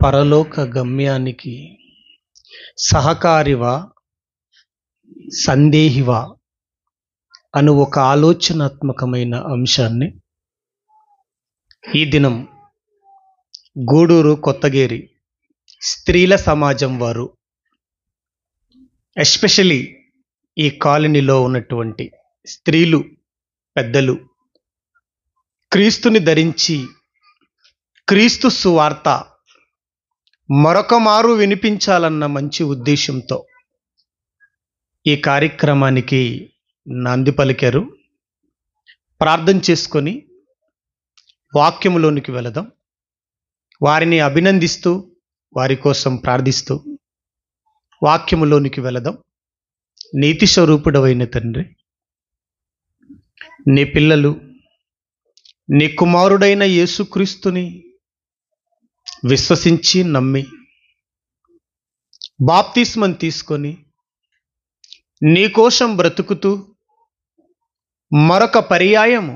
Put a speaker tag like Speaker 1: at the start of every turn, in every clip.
Speaker 1: పరలోక గమ్యానికి సహకారివా సందేహివా అను ఒక ఆలోచనాత్మకమైన అంశాన్ని ఈ దినం గూడూరు కొత్తగేరి స్త్రీల సమాజం వారు ఎస్పెషలీ ఈ కాలనీలో ఉన్నటువంటి స్త్రీలు పెద్దలు క్రీస్తుని ధరించి క్రీస్తు సువార్త మరొక మారు వినిపించాలన్న మంచి ఉద్దేశంతో ఈ కార్యక్రమానికి నాంది పలికారు. ప్రార్థన చేసుకొని వాక్యములోనికి వెళదాం. వారిని అభినందిస్తూ వారి కోసం ప్రార్థిస్తూ వాక్యములోనికి వెళదాం. నీతి స్వరూపుడవైన తండ్రి, నీ పిల్లలు నీ కుమారుడైన యేసుక్రీస్తుని విశ్వసించి నమ్మి బాప్తిస్మం తీసుకొని నీ కోసం బ్రతుకుతూ మరొక పర్యాయము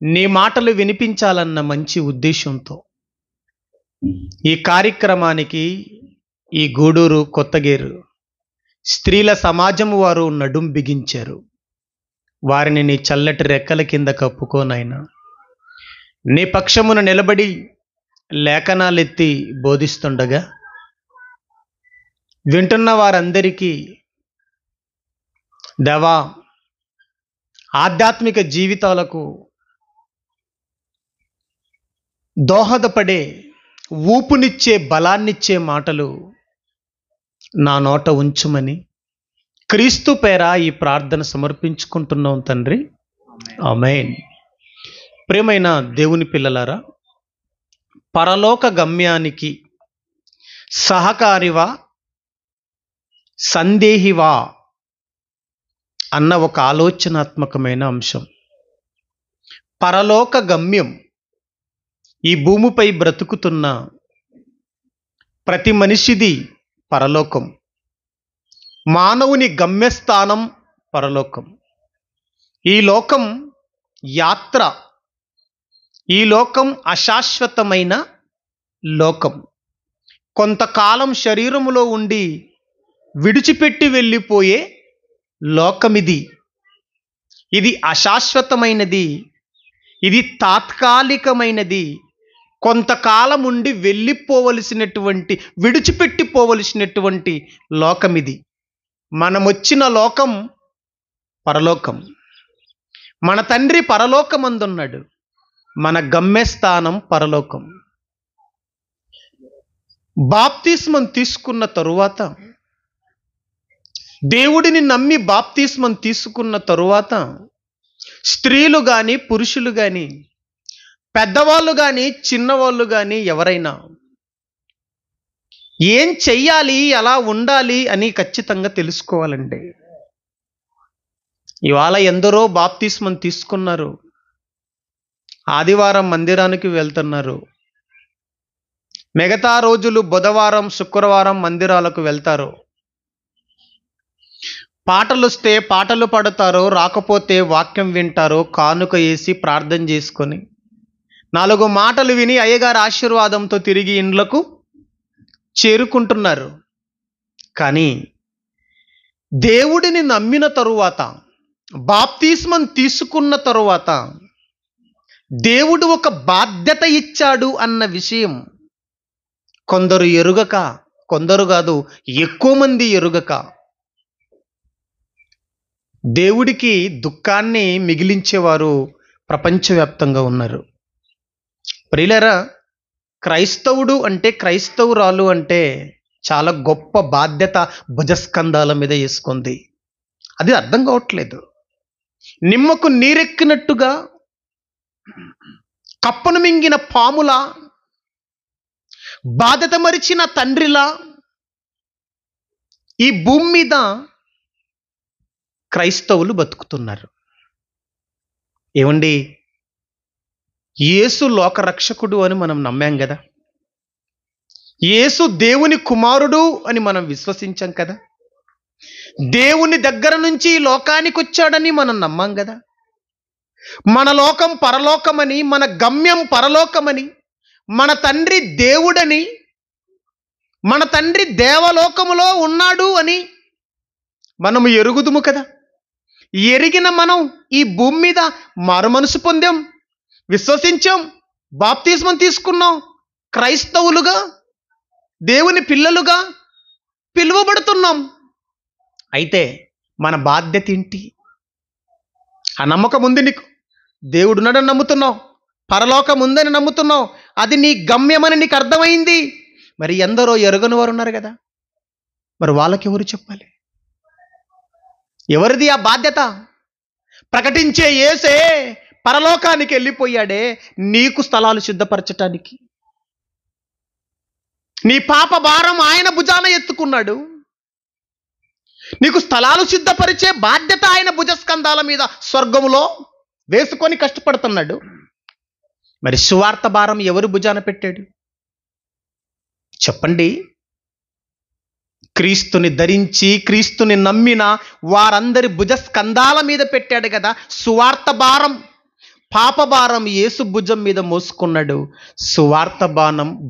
Speaker 1: నీ మాటలు వినిపించాలన్న మంచి ఉద్దేశంతో ఈ కార్యక్రమానికి ఈ గూడూరు కొత్తగేరు స్త్రీల సమాజం వారు నడుం బిగించారు. వారిని నీ చల్లటి రెక్కల కింద కప్పుకోనైనా నీ పక్షమున నిలబడి లేఖనాలెత్తి బోధిస్తుండగా వింటున్న వారందరికీ దేవా ఆధ్యాత్మిక జీవితాలకు దోహదపడే ఊపునిచ్చే బలాన్నిచ్చే మాటలు నా నోట ఉంచుమని క్రీస్తు పేర ఈ ప్రార్థన సమర్పించుకుంటున్నాం తండ్రి, ఆమేన్. ప్రియమైన దేవుని పిల్లలారా, పరలోక గమ్యానికి సహకారివా సందేహివా అన్న ఒక ఆలోచనాత్మకమైన అంశం. పరలోక గమ్యం ఈ భూమిపై బ్రతుకుతున్న ప్రతి మనిషిది పరలోకం. మానవుని గమ్యస్థానం పరలోకం. ఈ లోకం యాత్ర, ఈ లోకం అశాశ్వతమైన లోకం. కొంతకాలం శరీరములో ఉండి విడిచిపెట్టి వెళ్ళిపోయే లోకమిది. ఇది అశాశ్వతమైనది, ఇది తాత్కాలికమైనది. కొంతకాలం ఉండి వెళ్ళిపోవలసినటువంటి విడిచిపెట్టిపోవలసినటువంటి లోకమిది. మనమొచ్చిన లోకం పరలోకం. మన తండ్రి పరలోకమందున్నాడు. మన గమ్యస్థానం పరలోకం. బాప్తిస్మం తీసుకున్న తరువాత, దేవుడిని నమ్మి బాప్తిస్మం తీసుకున్న తరువాత స్త్రీలు కానీ పురుషులు కానీ పెద్దవాళ్ళు కానీ చిన్నవాళ్ళు కానీ ఎవరైనా ఏం చెయ్యాలి, ఎలా ఉండాలి అని ఖచ్చితంగా తెలుసుకోవాలండి. ఇవాళ ఎందరో బాప్తిస్మం తీసుకున్నారు, ఆదివారం మందిరానికి వెళ్తున్నారు, మిగతా రోజులు బుధవారం శుక్రవారం మందిరాలకు వెళ్తారు. పాటలు వస్తే పాటలు పాడతారు, రాకపోతే వాక్యం వింటారు, కానుక వేసి ప్రార్థన చేసుకొని 4 మాటలు విని అయ్యగారి ఆశీర్వాదంతో తిరిగి ఇండ్లకు చేరుకుంటున్నారు. కానీ దేవుడిని నమ్మిన తరువాత, బాప్తిస్మం తీసుకున్న తరువాత దేవుడు ఒక బాధ్యత ఇచ్చాడు అన్న విషయం కొందరు ఎరుగక, కొందరు కాదు ఎక్కువ మంది ఎరుగక దేవుడికి దుఃఖాన్ని మిగిలించేవారు ప్రపంచవ్యాప్తంగా ఉన్నారు. ప్రియులారా, క్రైస్తవుడు అంటే, క్రైస్తవురాలు అంటే చాలా గొప్ప బాధ్యత భుజస్కంధాల మీద వేసుకుంది. అది అర్థం కావట్లేదు. నిమ్మకు నీరెక్కినట్టుగా, కప్పను మింగిన పాములా, బాధ్యత మరిచిన తండ్రిలా ఈ భూమి మీద క్రైస్తవులు బతుకుతున్నారు. ఏమండి, యేసు లోకరక్షకుడు అని మనం నమ్మాం కదా, యేసు దేవుని కుమారుడు అని మనం విశ్వసించాం కదా, దేవుని దగ్గర నుంచి ఈ లోకానికి వచ్చాడని మనం నమ్మాం కదా. మన లోకం పరలోకమని, మన గమ్యం పరలోకమని, మన తండ్రి దేవుడని మన తండ్రి దేవలోకములో ఉన్నాడు అని మనము ఎరుగుదుము కదా. ఎరిగిన మనం ఈ భూమి మీద మారుమనసు పొందాం, విశ్వసించాం, బాప్తిస్మం తీసుకున్నాం, క్రైస్తవులుగా దేవుని పిల్లలుగా పిలువబడుతున్నాం. అయితే మన బాధ్యత ఏంటి? ఆ నమ్మకం ఉంది నీకు, దేవుడున్నాడని నమ్ముతున్నావు, పరలోకం ఉందని నమ్ముతున్నావు, అది నీ గమ్యమని నీకు అర్థమైంది. మరి ఎందరో ఎరుగని వారు ఉన్నారు కదా, మరి వాళ్ళకి ఎవరు చెప్పాలి? ఎవరిది ఆ బాధ్యత? ప్రకటించే యేసే పరలోకానికి వెళ్ళిపోయాడే నీకు స్థలాలు సిద్ధపరచటానికి. నీ పాప భారం ఆయన భుజాన ఎత్తుకున్నాడు. నీకు స్థలాలు సిద్ధపరిచే బాధ్యత ఆయన భుజస్కంధాల మీద స్వర్గములో వేసుకొని కష్టపడుతున్నాడు. మరి సువార్త భారం ఎవరు భుజాన పెట్టాడు చెప్పండి? క్రీస్తుని ధరించి క్రీస్తుని నమ్మిన వారందరి భుజస్కంధాల మీద పెట్టాడు కదా సువార్త భారం. పాప భారం యేసు భుజం మీద మోసుకున్నాడు, సువార్త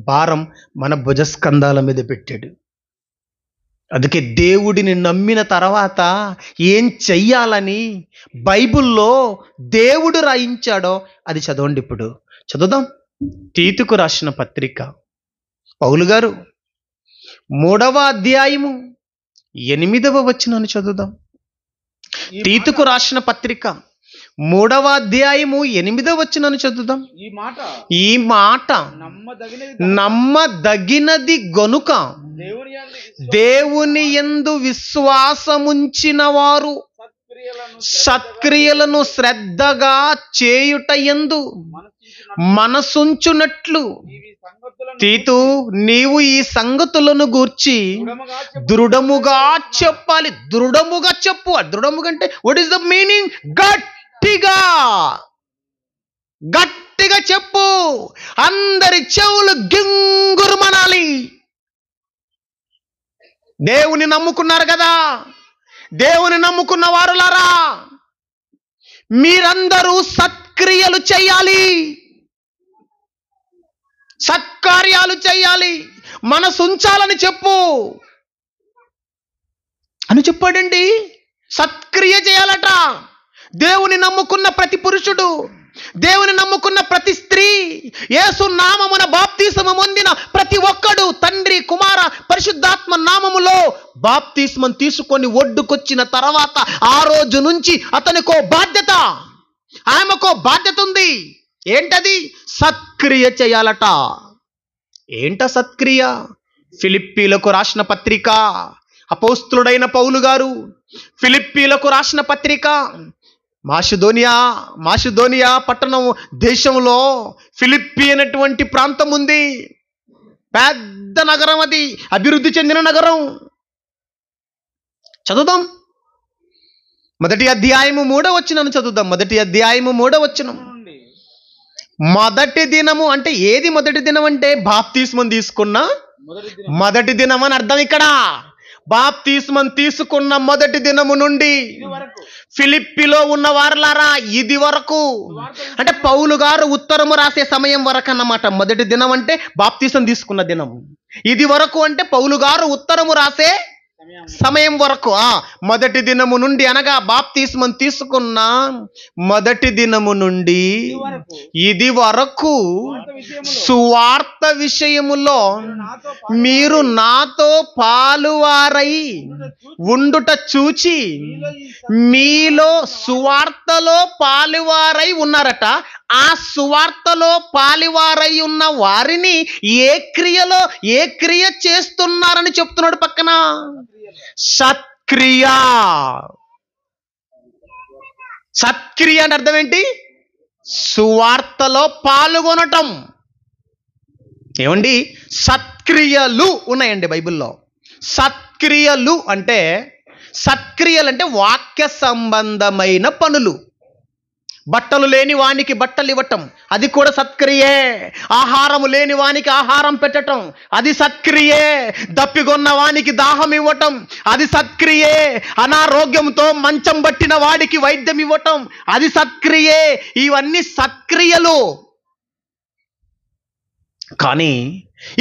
Speaker 1: భారం మన భుజస్కంధాల మీద పెట్టాడు. అందుకే దేవుడిని నమ్మిన తర్వాత ఏం చెయ్యాలని బైబిల్లో దేవుడు రాయించాడో అది చదవండి. ఇప్పుడు చదువుదాం. తీతుకు రాసిన పత్రిక పౌలు గారు 3వ అధ్యాయము 8వ వచనాన్ని చదువుదాం. తీతుకు రాసిన పత్రిక 3వ అధ్యాయము 8వ వచనాన్ని చదువుదాం. ఈ మాట నమ్మదగినది గనుక దేవుని యందు విశ్వాసముంచిన వారు సత్క్రియలను శ్రద్ధగా చేయుట యందు మనసుంచునట్లు. తీతు, నీవు ఈ సంగతులను గూర్చి దృఢముగా చెప్పాలి. దృఢముగా చెప్పు. దృఢముగా అంటే వాట్ ఈస్ ద మీనింగ్? గట్టిగా గట్టిగా చెప్పు. అందరి చెవులు గింగురుమనాలి. దేవుని నమ్ముకున్నారు కదా, దేవుని నమ్ముకున్న వారులారా, మీరందరూ సత్క్రియలు చేయాలి, సత్కార్యాలు చేయాలి, మనసుంచాలని చెప్పు అని చెప్పాడండి. సత్క్రియ చేయాలట. దేవుని నమ్ముకున్న ప్రతి పురుషుడు, దేవుని నమ్ముకున్న ప్రతి స్త్రీ, యేసు నామమున బాప్తిస్మం పొందిన ప్రతి ఒక్కడు తండ్రి కుమార పరిశుద్ధాత్మ నామములో బాప్తిస్మం తీసుకొని ఒడ్డుకొచ్చిన తర్వాత ఆ రోజు నుంచి అతనికో బాధ్యత, ఆమెకో బాధ్యత ఉంది. ఏంటది? సత్క్రియ చేయాలట. ఏంట సత్క్రియ? ఫిలిప్పీలకు రాసిన పత్రిక, అపోస్తులుడైన పౌలు గారు ఫిలిప్పీలకు రాసిన పత్రిక, మాసిదోనియా పట్టణం దేశంలో ఫిలిప్పి అనేటువంటి ప్రాంతం ఉంది. పెద్ద నగరం, అది అభివృద్ధి చెందిన నగరం. చదువుదాం. 1వ అధ్యాయము 3వ వచనం చదువుదాం. 1వ అధ్యాయము 3వ వచనం. మొదటి దినము అంటే ఏది? మొదటి దినం అంటే బాప్తిస్మం తీసుకున్న మొదటి దినం అని అర్థం. ఇక్కడ బాప్తిస్మం తీసుకున్న మొదటి దినము నుండి ఫిలిప్పిలో ఉన్న వారులారా, ఇది వరకు అంటే పౌలు గారు ఉత్తరము రాసే సమయం వరకు అన్నమాట. మొదటి దినం అంటే బాప్తిస్మం తీసుకున్న దినం. ఇది వరకు అంటే పౌలు గారు ఉత్తరము రాసే సమయం వరకు. మొదటి దినము నుండి అనగా బాప్తిస్మం తీసుకున్న మొదటి దినము నుండి ఇది వరకు సువార్త విషయములో మీరు నాతో పాలువారై ఉండుట చూచి మీలో సువార్తలో పాలువారై ఉన్నారట. ఆ సువార్తలో పాలువారై ఉన్న వారిని ఏ క్రియ చేస్తున్నారని చెప్తున్నాడు పక్కన. సత్క్రియ. సత్క్రియ అంటే అర్థం ఏంటి? సువార్తలో పాల్గొనటం. ఏమండి? సత్క్రియలు ఉన్నాయండి బైబిల్లో. సత్క్రియలు అంటే వాక్య సంబంధమైన పనులు. బట్టలు లేని వానికి బట్టలు ఇవ్వటం, అది కూడా సత్క్రియే. ఆహారము లేని వానికి ఆహారం పెట్టటం, అది సత్క్రియే. దప్పిగొన్న వానికి దాహం ఇవ్వటం, అది సత్క్రియే. అనారోగ్యంతో మంచం పట్టిన వాడికి వైద్యం ఇవ్వటం, అది సత్క్రియే. ఇవన్నీ సత్క్రియలు. కానీ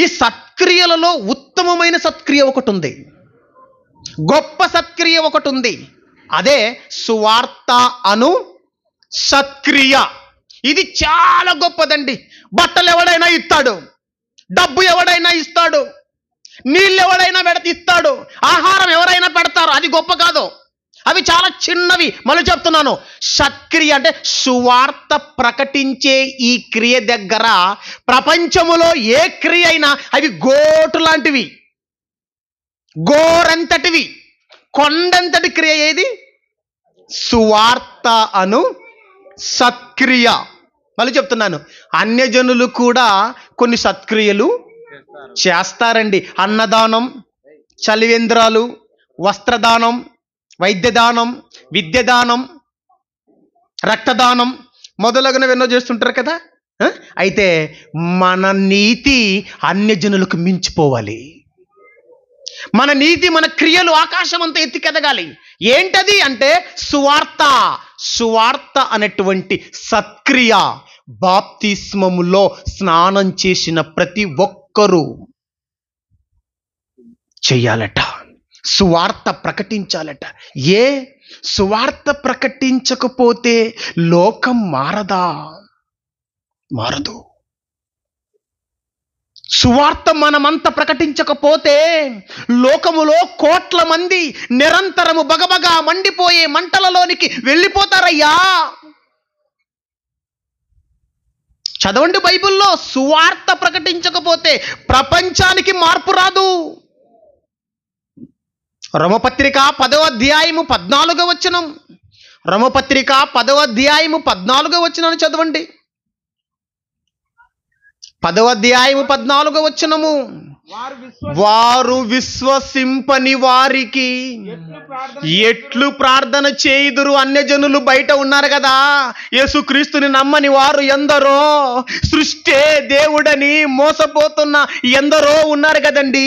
Speaker 1: ఈ సత్క్రియలలో ఉత్తమమైన సత్క్రియ ఒకటి ఉంది, గొప్ప సత్క్రియ ఒకటి ఉంది. అదే సువార్త అను సత్క్రియ. ఇది చాలా గొప్పదండి. బట్టలు ఎవడైనా ఇస్తాడు, డబ్బు ఎవడైనా ఇస్తాడు, నీళ్ళు ఎవడైనా ఇస్తాడు, ఆహారం ఎవరైనా పెడతారు, అది గొప్ప కాదు. అవి చాలా చిన్నవి. మళ్ళీ చెప్తున్నాను, సత్క్రియ అంటే సువార్త ప్రకటించే ఈ క్రియ దగ్గర ప్రపంచములో ఏ క్రియ అయినా అవి గోటు లాంటివి, గోరంతటివి, కొండంతటి క్రియ ఏది? సువార్త అను సత్క్రియ. మళ్ళీ చెప్తున్నాను, అన్యజనులు కూడా కొన్ని సత్క్రియలు చేస్తారండి. అన్నదానం, చలివేంద్రాలు, వస్త్రదానం, వైద్యదానం, విద్యదానం, రక్తదానం మొదలగునవి ఎన్నో చేస్తుంటారు కదా. అయితే మన నీతి అన్యజనులకు మించిపోవాలి. మన నీతి, మన క్రియలు ఆకాశం అంతా ఎత్తికెదగాలి. ఏంటది అంటే సువార్త. సువార్త అనేటువంటి సత్క్రియ బాప్తిస్మములో స్నానం చేసిన ప్రతి ఒక్కరూ చెయ్యాలట. సువార్త ప్రకటించాలట. ఏ సువార్త ప్రకటించకపోతే లోకం మారదా? మారదు. సువార్త మనమంతా ప్రకటించకపోతే లోకములో కోట్ల మంది నిరంతరము బగబగా మండిపోయే మంటలలోనికి వెళ్ళిపోతారయ్యా. చదవండి బైబిల్లో, సువార్త ప్రకటించకపోతే ప్రపంచానికి మార్పు రాదు. రోమపత్రిక 10వ అధ్యాయము 14వ వచనం, రోమపత్రిక 10వ అధ్యాయము 14వ వచనం చదవండి. 10వ అధ్యాయము 14వ వచనము, వారు విశ్వసింపని వారికి ఎట్లు ప్రార్థన చేయుదురు? అన్యజనులు బయట ఉన్నారు కదా, యేసుక్రీస్తుని నమ్మని వారు ఎందరో, సృష్టే దేవుడని మోసపోతున్న ఎందరో ఉన్నారు కదండి.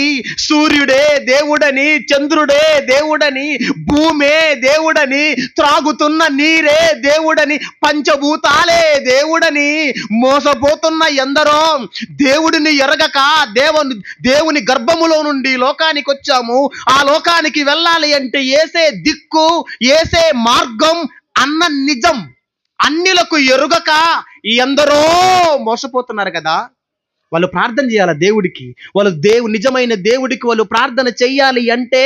Speaker 1: సూర్యుడే దేవుడని, చంద్రుడే దేవుడని, భూమే దేవుడని, త్రాగుతున్న నీరే దేవుడని, పంచభూతాలే దేవుడని మోసపోతున్న ఎందరో దేవుడిని ఎరగక దేవుని గర్భములో నుండి లోకానికి వచ్చాము. ఆ లోకానికి వెళ్ళాలి అంటే ఏసే దిక్కు, ఏసే మార్గం అన్న నిజం అన్యులకు ఎరుగక ఎందరో మోసపోతున్నారు కదా. వాళ్ళు ప్రార్థన చేయాలి దేవుడికి. వాళ్ళు నిజమైన దేవుడికి వాళ్ళు ప్రార్థన చెయ్యాలి అంటే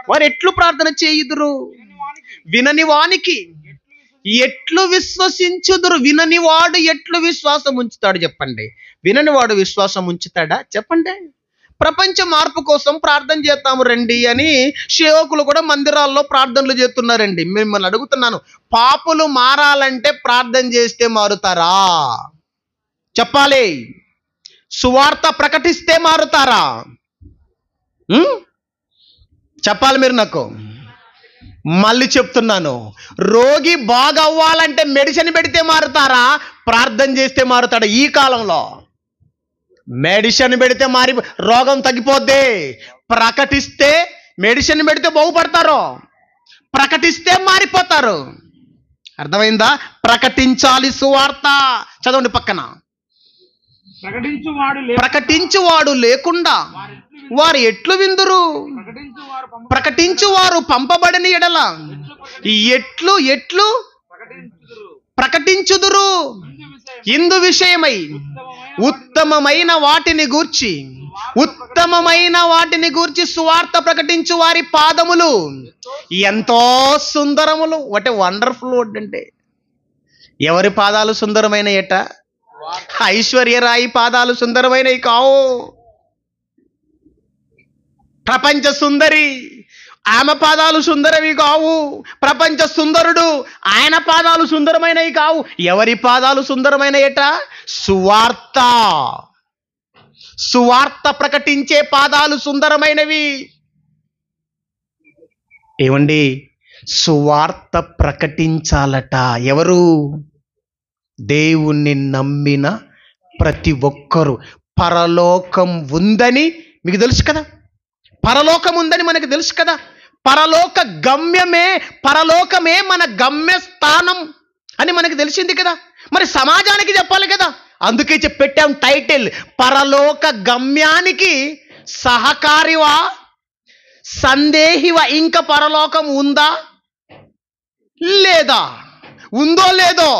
Speaker 1: వారు ఎట్లు ప్రార్థన చేయుదురు? వినని వానికి ఎట్లు విశ్వసించుదురు? వినని వాడు ఎట్లు విశ్వాసం ఉంచుతాడు చెప్పండి? వినని వాడు విశ్వాసం ఉంచుతాడా చెప్పండి? ప్రపంచ మార్పు కోసం ప్రార్థన చేస్తాము రండి అని సేవకులు కూడా మందిరాల్లో ప్రార్థనలు చేస్తున్నారండి. మిమ్మల్ని అడుగుతున్నాను, పాపులు మారాలంటే ప్రార్థన చేస్తే మారుతారా? చెప్పాలి. సువార్త ప్రకటిస్తే మారుతారా? చెప్పాలి మీరు నాకు. మళ్ళీ చెప్తున్నాను, రోగి బాగవ్వాలంటే మెడిసిన్ పెడితే మారుతారా? ప్రార్థన చేస్తే మారుతాడా? ఈ కాలంలో మెడిసిన్ పెడితే రోగం తగ్గిపోద్ది. ప్రకటిస్తే, మెడిసిన్ పెడితే బాగుపడతారు, ప్రకటిస్తే మారిపోతారు. అర్థమైందా? ప్రకటించాలి సువార్త. చదవండి పక్కన, ప్రకటించువాడు లేకుండా వారు ఎట్లు విందురు? ప్రకటించువారు పంపబడిన ఎడల ఎట్లు ప్రకటించుదురు? ఇందు విషయమై ఉత్తమమైన వాటిని గూర్చి సువార్త ప్రకటించు వారి పాదములు ఎంతో సుందరములు. వాట్ ఏ వండర్ఫుల్ వర్డ్ అంటే. ఎవరి పాదాలు సుందరమైన ఎట? ఐశ్వర్యరాయి పాదాలు సుందరమైనవి కావు. ప్రపంచ సుందరి ఆమె పాదాలు సుందరవి కావు. ప్రపంచ సుందరుడు ఆయన పాదాలు సుందరమైనవి కావు. ఎవరి పాదాలు సుందరమైన ఎట? సువార్త ప్రకటించే పాదాలు సుందరమైనవి. ఏమండి, సువార్త ప్రకటించాలట. ఎవరు? దేవుణ్ణి నమ్మిన ప్రతి ఒక్కరు. పరలోకం ఉందని మీకు తెలుసు కదా, పరలోకం ఉందని మనకు తెలుసు కదా. పరలోకమే మన గమ్యస్థానం అని మనకు తెలిసింది కదా. మరి సమాజానికి చెప్పాలి కదా, అందుకే పెట్టాం టైటిల్, పరలోక గమ్యానికి సహకారివా సందేహివా. ఇంకా పరలోకం ఉందా లేదా, ఉందో లేదో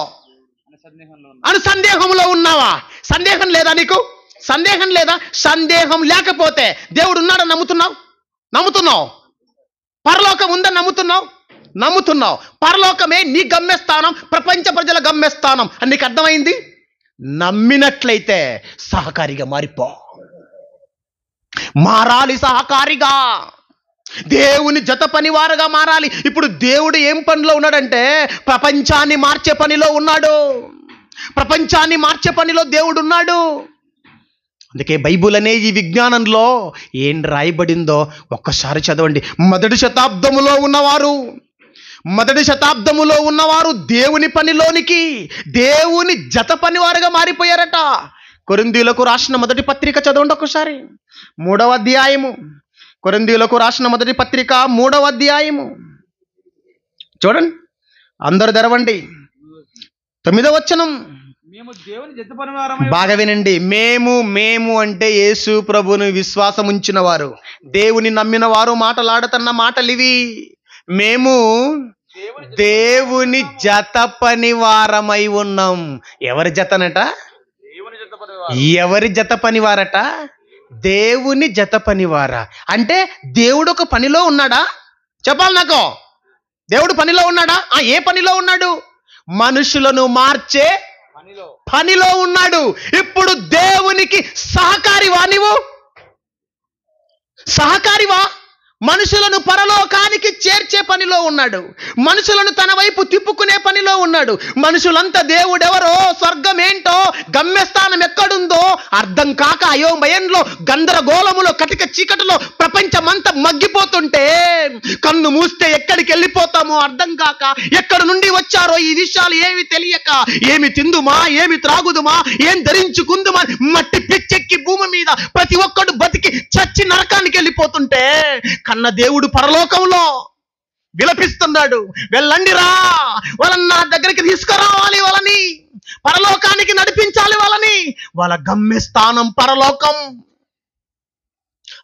Speaker 1: అని సందేహంలో ఉన్నావా? సందేహం లేదా నీకు? సందేహం లేదా? సందేహం లేకపోతే దేవుడు ఉన్నాడని నమ్ముతున్నావు. పరలోకం ఉందని నమ్ముతున్నావు. పరలోకమే నీ గమ్యస్థానం, ప్రపంచ ప్రజల గమ్యస్థానం అని నీకు అర్థమైంది. నమ్మినట్లయితే సహకారిగా మారాలి. సహకారిగా దేవుని జత పనివారుగా మారాలి. ఇప్పుడు దేవుడు ఏం పనిలో ఉన్నాడంటే ప్రపంచాన్ని మార్చే పనిలో ఉన్నాడు. ప్రపంచాన్ని మార్చే పనిలో దేవుడు ఉన్నాడు. అందుకే బైబుల్ అనే ఈ విజ్ఞానంలో ఏం రాయబడిందో ఒక్కసారి చదవండి. మొదటి శతాబ్దములో ఉన్నవారు దేవుని పనిలోనికి, దేవుని జత పనివారుగా మారిపోయారట. కొరింథీయులకు రాసిన మొదటి పత్రిక చదవండి ఒకసారి, 3వ అధ్యాయము. కొరింథీయులకు రాసిన మొదటి పత్రిక 3వ అధ్యాయము చూడండి, అందరూ తెరవండి. 9వ వచనం. బాగా వినండి. మేము అంటే యేసు ప్రభుని విశ్వాసం ఉంచిన వారు, దేవుని నమ్మిన వారు మాటలాడుతున్న మాటలివి. మేము దేవుని జత పనివారమై ఉన్నాం. ఎవరి జతనట? ఎవరి జత పనివారట? దేవుని జత పనివారా. అంటే దేవుడు ఒక పనిలో ఉన్నాడా? చెప్పాలి నాకు. దేవుడు పనిలో ఉన్నాడా? ఏ పనిలో ఉన్నాడు? మనుషులను మార్చే పనిలో ఉన్నాడు. ఇప్పుడు దేవునికి సహకారివా నీవు? సహకారివా? మనుషులను పరలోకానికి చేర్చే పనిలో ఉన్నాడు. మనుషులను తన వైపు తిప్పుకునే పనిలో ఉన్నాడు. మనుషులంతా దేవుడెవరో, స్వర్గం ఏంటో, గమ్యస్థానం ఎక్కడుందో అర్థం కాక అయోమయంలో, గందరగోళములో, కటిక చీకటిలో ప్రపంచమంతా మగ్గిపోతుంటే కన్ను మూస్తే ఎక్కడికి వెళ్ళిపోతామో అర్థం కాక, ఎక్కడి నుండి వచ్చారో ఈ విషయాలు ఏమి తెలియక, ఏమి తిందుమా, ఏమి త్రాగుదుమా, ఏం ధరించుకుందుమా, మట్టి పిచ్చెక్కి భూమి మీద ప్రతి ఒక్కడు బతికి చచ్చి నరకానికి వెళ్ళిపోతుంటే కన్న దేవుడు పరలోకంలో విలపిస్తున్నాడు. వెళ్ళండిరా, వాళ్ళని నా దగ్గరికి తీసుకురావాలి, వాళ్ళని పరలోకానికి నడిపించాలి, వాళ్ళ గమ్యస్థానం పరలోకం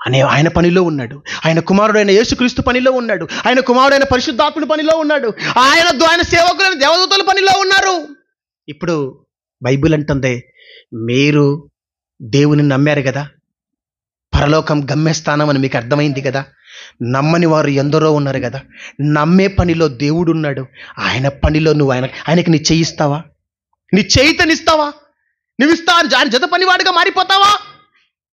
Speaker 1: అనే ఆయన పనిలో ఉన్నాడు. ఆయన కుమారుడైన యేసుక్రీస్తు పనిలో ఉన్నాడు. ఆయన కుమారుడైన పరిశుద్ధాత్ముడి పనిలో ఉన్నాడు. ఆయన సేవకులైన దేవదూతల పనిలో ఉన్నారు. ఇప్పుడు బైబిల్ అంటుంది, మీరు దేవుని నమ్మారు కదా, పరలోకం గమ్యస్థానం అని మీకు అర్థమైంది కదా. నమ్మని వారు ఎందరో ఉన్నారు కదా. నమ్మే పనిలో దేవుడు ఉన్నాడు. ఆయన పనిలో నువ్వు ఆయనకి నీ చేయిస్తావా? నీ చేయితనిస్తావా? నువ్వు ఇస్తా ఆయన జత పనివాడుగా మారిపోతావా?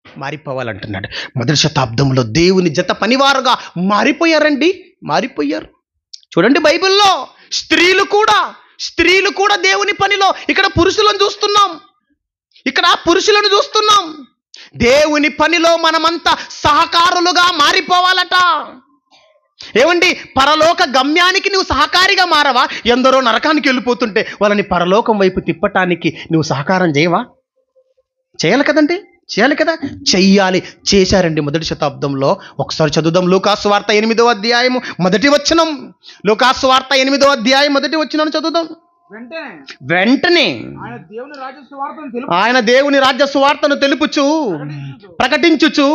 Speaker 1: మారిపోవాలంటున్నాడు. మొదటి శతాబ్దంలో దేవుని జత పనివారుగా మారిపోయారు. చూడండి బైబిల్లో స్త్రీలు కూడా దేవుని పనిలో. ఇక్కడ పురుషులను చూస్తున్నాం. దేవుని పనిలో మనమంతా సహకారులుగా మారిపోవాలట. ఏమండి, పరలోక గమ్యానికి నువ్వు సహకారిగా మారవా? ఎందరో నరకానికి వెళ్ళిపోతుంటే వాళ్ళని పరలోకం వైపు తిప్పటానికి నువ్వు సహకారం చేయవా? చేయాలి కదండి, చేయాలి కదా. చెయ్యాలి, చేశారండి మొదటి శతాబ్దంలో. ఒకసారి చదువుదాం. లూకాసు వార్త 8వ అధ్యాయము మొదటి వచనం. లూకాసు వార్త 8వ అధ్యాయం మొదటి వచనం చదువుదాం. వెంటనే ఆయన దేవుని రాజ్య సువార్తను తెలుపుచు ప్రకటించుచు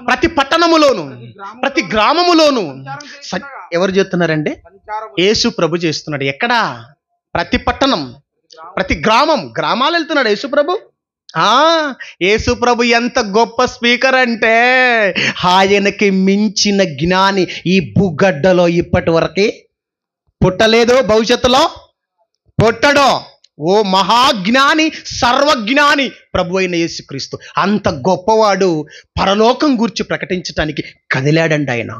Speaker 1: ప్రతి పట్టణములోను ప్రతి గ్రామములోను. ఎవరు చేస్తున్నారండి? యేసు ప్రభు చేస్తున్నాడు. ఎక్కడా? ప్రతి పట్టణం, ప్రతి గ్రామాలు వెళ్తున్నాడు యేసు ప్రభు. యేసు ప్రభు ఎంత గొప్ప స్పీకర్ అంటే ఆయనకి మించిన జ్ఞాని ఈ భూగడ్డలో ఇప్పటి వరకే పుట్టలేదు, భవిష్యత్తులో పుట్టడో. ఓ మహాజ్ఞాని, సర్వజ్ఞాని ప్రభు అయిన యేసుక్రీస్తు. అంత గొప్పవాడు పరలోకం గురించి ప్రకటించడానికి కదిలాడండి. ఆయన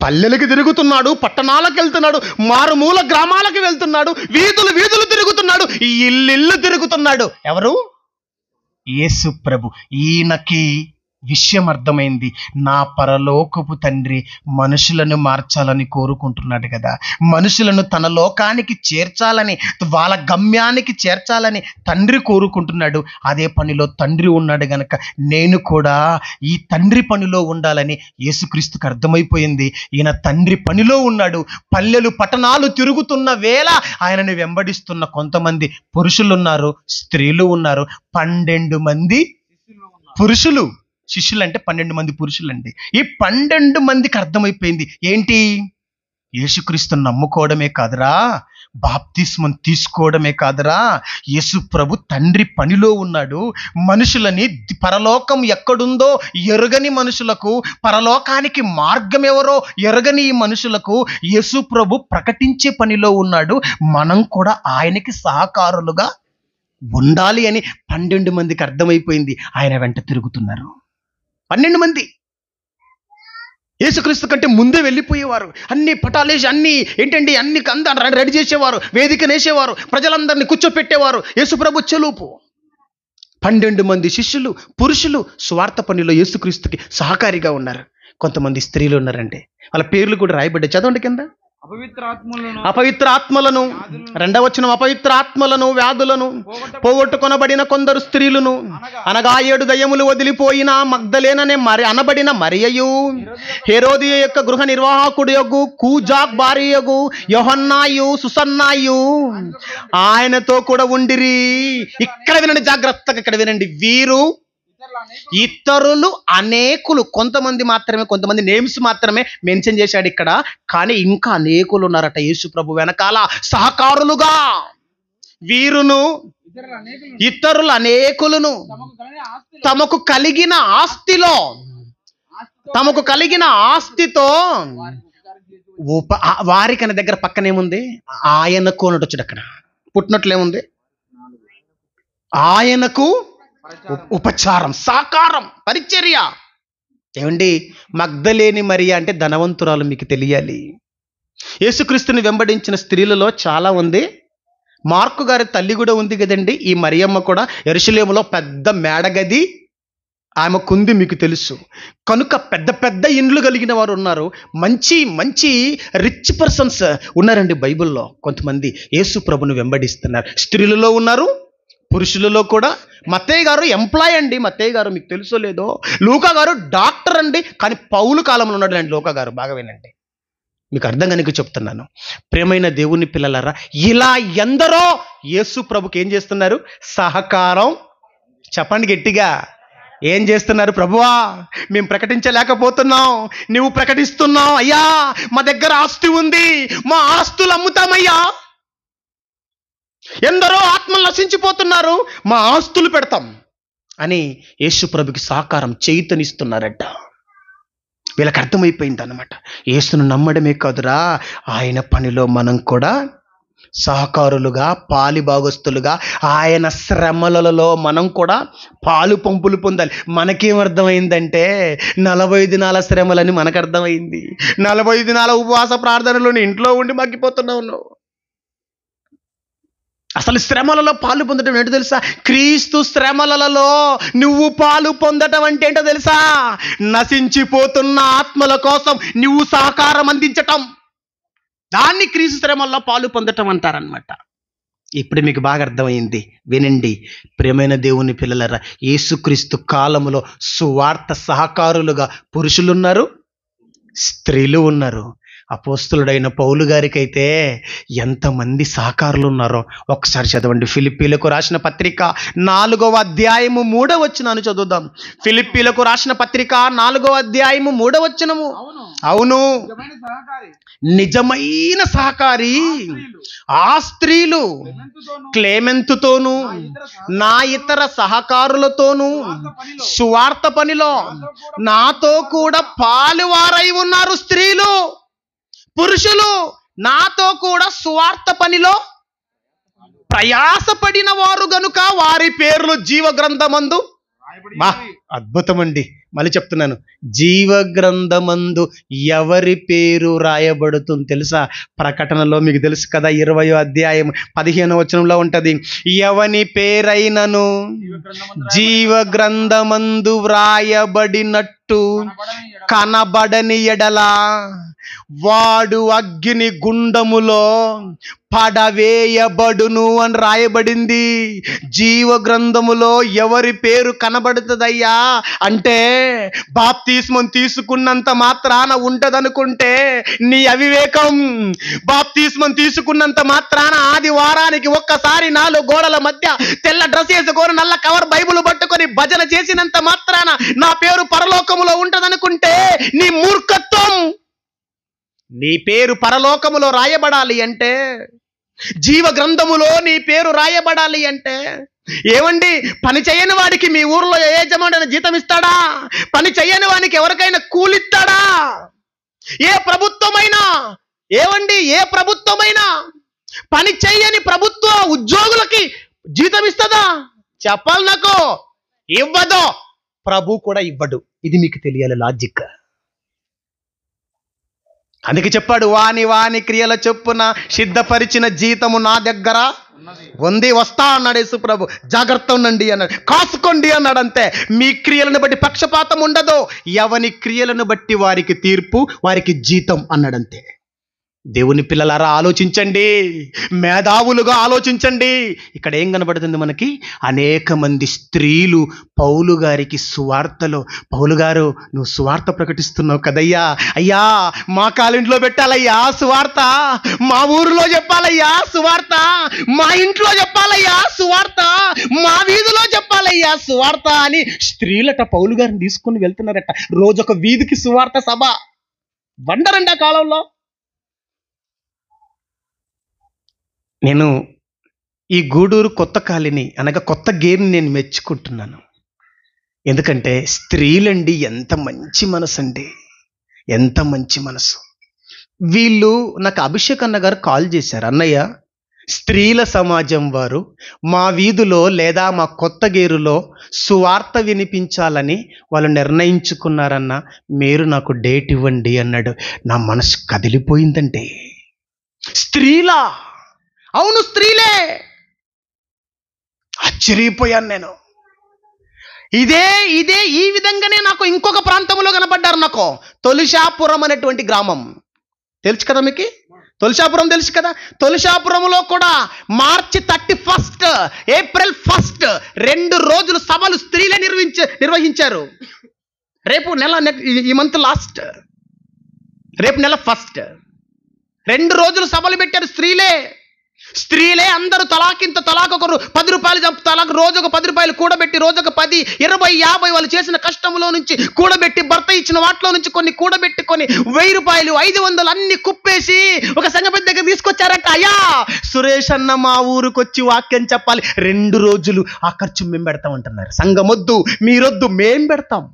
Speaker 1: పల్లెలకి తిరుగుతున్నాడు, పట్టణాలకు వెళ్తున్నాడు, మారుమూల గ్రామాలకు వెళ్తున్నాడు, వీధులు తిరుగుతున్నాడు, ఇల్లు తిరుగుతున్నాడు. ఎవరు? యేసు ప్రభు. ఈయనకి విషయం అర్థమైంది. నా పరలోకపు తండ్రి మనుషులను మార్చాలని కోరుకుంటున్నాడు కదా, మనుషులను తన లోకానికి చేర్చాలని, వాళ్ళ గమ్యానికి చేర్చాలని తండ్రి కోరుకుంటున్నాడు. అదే పనిలో తండ్రి ఉన్నాడు గనక నేను కూడా ఈ తండ్రి పనిలో ఉండాలని యేసుక్రీస్తుకు అర్థమైపోయింది. ఈయన తండ్రి పనిలో ఉన్నాడు. పల్లెలు పట్టణాలు తిరుగుతున్న వేళ ఆయనని వెంబడిస్తున్న కొంతమంది పురుషులు ఉన్నారు, స్త్రీలు ఉన్నారు. 12 మంది పురుషులు. శిష్యులు అంటే 12 మంది పురుషులండి. ఈ 12 మందికి అర్థమైపోయింది ఏంటి? యేసుక్రీస్తుని నమ్ముకోవడమే కాదురా, బాప్తిస్మం తీసుకోవడమే కాదురా, యేసు ప్రభు తండ్రి పనిలో ఉన్నాడు. మనుషులని పరలోకం ఎక్కడుందో ఎరుగని మనుషులకు, పరలోకానికి మార్గం ఎవరో ఎరగని ఈ మనుషులకు యేసు ప్రభు ప్రకటించే పనిలో ఉన్నాడు. మనం కూడా ఆయనకి సహకారులుగా ఉండాలి అని 12 మందికి అర్థమైపోయింది. ఆయన వెంట తిరుగుతున్నారు. 12 మంది యేసుక్రీస్తు కంటే ముందే వెళ్ళిపోయేవారు. అన్ని పటాలేసి అన్ని ఏంటండి అన్ని అందరూ రెడీ చేసేవారు, వేదికనేసేవారు, ప్రజలందరినీ కూర్చోపెట్టేవారు. యేసు ప్రభు చెలుపు. 12 మంది శిష్యులు పురుషులు సువార్త పనిలో యేసుక్రీస్తుకి సహకారిగా ఉన్నారు. కొంతమంది స్త్రీలు ఉన్నారండి, వాళ్ళ పేర్లు కూడా రాయబడ్డాయి. చదవండి కింద. అపవిత్ర ఆత్మలను, 2వ వచనం, అపవిత్ర ఆత్మలను, వ్యాధులను పోగొట్టుకొనబడిన కొందరు స్త్రీలను, అనగా 7 దయ్యములు వదిలిపోయిన మగ్దలేననే అనబడిన మరియయు, హేరోదియ యొక్క గృహ నిర్వాహకుడు యొగు కూజాక్ భార్యయగు యోహన్నాయు, సుసన్నాయు ఆయనతో కూడా ఉండిరి. ఇక్కడ వినండి జాగ్రత్తగా, ఇక్కడ వినండి. వీరు ఇతరులు అనేకులు, కొంతమంది మాత్రమే, కొంతమంది నేమ్స్ మాత్రమే మెన్షన్ చేశాడు ఇక్కడ, కానీ ఇంకా అనేకులు ఉన్నారట యేసు ప్రభు వెనకాల సహకారులుగా. వీరును ఇతరులు అనేకులను తమకు కలిగిన ఆస్తితో వారికని దగ్గర పక్కనేముంది? ఆయనకు అన్నట్టు వచ్చాడు. అక్కడ పుట్టినట్లేముంది? ఆయనకు ఉపచారం, సాకారం, పరిచర్య. ఏమండి, మగ్దలేని మరియ అంటే ధనవంతురాలు, మీకు తెలియాలి. యేసుక్రీస్తుని వెంబడించిన స్త్రీలలో చాలా ఉంది. మార్కు గారి తల్లి కూడా ఉంది కదండి. ఈ మరియమ్మ కూడా యెరూషలేములో పెద్ద మేడగది ఆమెకుంది, మీకు తెలుసు. కనుక పెద్ద పెద్ద ఇండ్లు కలిగిన వారు ఉన్నారు. మంచి మంచి రిచ్ పర్సన్స్ ఉన్నారండి బైబిల్లో. కొంతమంది యేసు ప్రభుని వెంబడిస్తున్నారు. స్త్రీలలో ఉన్నారు, పురుషులలో కూడా. మత్తయ్య గారు ఎంప్లాయ్ అండి. మత్తయ్య గారు మీకు తెలుసో లేదో. లూకా గారు డాక్టర్ అండి, కానీ పౌలు కాలంలో ఉన్నాడు అండి లూకా గారు. బాగా వినండి, మీకు అర్థం కనుక చెప్తున్నాను. ప్రియమైన దేవుని పిల్లలారా, ఇలా ఎందరో యేసు ప్రభుకి ఏం చేస్తున్నారు? సహకారం. చెప్పండి గట్టిగా, ఏం చేస్తున్నారు? ప్రభువా, మేము ప్రకటించలేకపోతున్నాం, నువ్వు ప్రకటిస్తున్నావు అయ్యా. మా దగ్గర ఆస్తి ఉంది, మా ఆస్తులు అమ్ముతామయ్యా. ఎందరో ఆత్మలు నశించిపోతున్నారు, మా ఆస్తులు పెడతాం అని యేసు ప్రభుకి సహకారం చేయుతనిస్తున్నారట. వీళ్ళకి అర్థమైపోయింది అన్నమాట. యేసును నమ్మడమే కాదురా, ఆయన పనిలో మనం కూడా సహకారులుగా, పాలిభాగస్తులుగా, ఆయన శ్రమలలో మనం కూడా పాలు పంపులు పొందాలి. మనకేమర్థమైందంటే 40 దినాల శ్రమలని మనకు అర్థమైంది. 40 దినాల ఉపవాస ప్రార్థనలోని ఇంట్లో ఉండి మగ్గిపోతున్నావు నువ్వు. అసలు శ్రమలలో పాలు పొందడం ఏంటో తెలుసా? క్రీస్తు శ్రమలలో నువ్వు పాలు పొందటం అంటే ఏంటో తెలుసా? నశించిపోతున్న ఆత్మల కోసం నువ్వు సహకారం అందించటం, దాన్ని క్రీస్తు శ్రమల్లో పాలు పొందటం అంటారనమాట. ఇప్పుడు మీకు బాగా అర్థమైంది. వినండి ప్రియమైన దేవుని పిల్లలారా, యేసుక్రీస్తు కాలములో సువార్త సహకారులుగా పురుషులున్నారు, స్త్రీలు ఉన్నారు. అపోస్తులుడైన పౌలు గారికైతే ఎంతమంది సహకారులు ఉన్నారో ఒకసారి చదవండి. ఫిలిప్పీలకు రాసిన పత్రిక 4వ అధ్యాయము 3వ వచనాన్ని చదువుదాం. ఫిలిప్పీలకు రాసిన పత్రిక 4వ అధ్యాయము 3వ వచనము. అవును, నిజమైన సహకారి ఆ స్త్రీలు క్లేమెంతుతోనూ నా ఇతర సహకారులతోనూ సువార్త పనిలో నాతో కూడా పాలువారై ఉన్నారు. స్త్రీలు పురుషులు నాతో కూడా సువార్త పనిలో ప్రయాసపడిన వారు గనుక వారి పేర్లు జీవ గ్రంథమందు. అద్భుతం అండి. మళ్ళీ చెప్తున్నాను, జీవ గ్రంథమందు ఎవరి పేరు రాయబడుతుంది తెలుసా? ప్రకటనలో మీకు తెలుసు కదా, 20వ అధ్యాయం 15వ వచనంలో ఉంటది, ఎవని పేరైనను జీవ గ్రంథమందు వ్రాయబడినట్టు కనబడని ఎడల వాడు అగ్ని గుండములో పడవేయబడును అని రాయబడింది. జీవ గ్రంథములో ఎవరి పేరు కనబడుతుందయ్యా అంటే, బాప్తిస్మం తీసుకున్నంత మాత్రాన ఉంటదనుకుంటే నీ అవివేకం. బాప్తిస్మం తీసుకున్నంత మాత్రాన ఆదివారానికి ఒక్కసారి 4 గోడల మధ్య తెల్ల డ్రెస్ వేసుకొని నల్ల కవర్ బైబిల్ పట్టుకొని భజన చేసినంత మాత్రాన నా పేరు పరలోకములో ఉంటదనుకుంటే నీ మూర్ఖత్వం. నీ పేరు పరలోకములో రాయబడాలి అంటే, జీవ గ్రంథములో నీ పేరు రాయబడాలి అంటే, ఏమండి, పని చేయని వాడికి మీ ఊర్లో ఏ యజమాని జీతం ఇస్తాడా? పని చేయని వానికి ఎవరికైనా కూలిస్తాడా? ఏ ప్రభుత్వమైనా, ఏమండి, ఏ ప్రభుత్వమైనా పని చేయని ప్రభుత్వ ఉద్యోగులకి జీతం ఇస్తుందా? చెప్పాలి నాకు. ఇవ్వదు. ప్రభు కూడా ఇవ్వడు. ఇది మీకు తెలియాలి లాజిక్. అందుకే చెప్పాడు, వాని వాని క్రియల చొప్పున సిద్ధపరిచిన జీతము నా దగ్గర ఉంది, వస్తా అన్నాడు యేసు ప్రభు. జాగ్రత్త ఉండండి అన్నాడు, కాసుకోండి అన్నాడు. అంతే. మీ క్రియలను బట్టి పక్షపాతం ఉండదు, ఎవని క్రియలను బట్టి వారికి తీర్పు, వారికి జీతం అన్నాడంతే. దేవుని పిల్లలారా ఆలోచించండి, మేధావులుగా ఆలోచించండి. ఇక్కడ ఏం కనబడుతుంది మనకి? అనేక మంది స్త్రీలు పౌలు గారికి సువార్తలో, పౌలు గారు నువ్వు సువార్త ప్రకటిస్తున్నావు కదయ్యా, అయ్యా మా కాలింట్లో పెట్టాలయ్యా సువార్త, మా ఊరిలో చెప్పాలయ్యా సువార్త, మా ఇంట్లో చెప్పాలయ్యా సువార్త, మా వీధిలో చెప్పాలయ్యా సువార్త అని స్త్రీలట పౌలు గారిని తీసుకుని వెళ్తున్నారట. రోజొక వీధికి సువార్త సభ. వండరండి ఆ కాలంలో. నేను ఈ గూడూరు కొత్త కాలిని అనగా కొత్త గేర్ని నేను మెచ్చుకుంటున్నాను. ఎందుకంటే స్త్రీలండి ఎంత మంచి మనసు అండి, ఎంత మంచి మనసు. వీళ్ళు నాకు అభిషేక్ అన్న గారు కాల్ చేశారు, అన్నయ్య స్త్రీల సమాజం వారు మా వీధిలో లేదా మా కొత్త గేరులో సువార్త వినిపించాలని వాళ్ళు నిర్ణయించుకున్నారన్న, మీరు నాకు డేట్ ఇవ్వండి అన్నాడు. నా మనసు కదిలిపోయిందండి. స్త్రీలా? అవును స్త్రీలే. ఆశ్చర్యపోయాను నేను. ఇదే ఈ విధంగానే నాకు ఇంకొక ప్రాంతంలో కనపడ్డారు. నాకు తొలిషాపురం అనేటువంటి గ్రామం తెలుసు కదా మీకు? తొలిషాపురం తెలుసు కదా? తొలిషాపురంలో కూడా మార్చి 31, ఏప్రిల్ 1 2 రోజులు సభలు స్త్రీలే నిర్వహించారు. రేపు నెల, ఈ మంత్ లాస్ట్, రేపు నెల 1 2 రోజులు సభలు పెట్టారు. స్త్రీలే అందరూ తలాకొకరు 10 రూపాయలు తలాకు, రోజుకు 10 రూపాయలు కూడబెట్టి, రోజుకు 10, 20, 50 వాళ్ళు చేసిన కష్టంలో నుంచి కూడబెట్టి, భర్త ఇచ్చిన వాటిలో నుంచి కొన్ని కూడబెట్టి, కొన్ని 1000 రూపాయలు, 500 అన్ని కుప్పేసి ఒక సంఘం దగ్గర తీసుకొచ్చారట. అయ్యా సురేష్ అన్న మా ఊరికి వచ్చి వాక్యం చెప్పాలి, 2 రోజులు ఆ ఖర్చు మేము పెడతాం అంటున్నారు. సంఘం వద్దు, మీరొద్దు, మేం పెడతాం.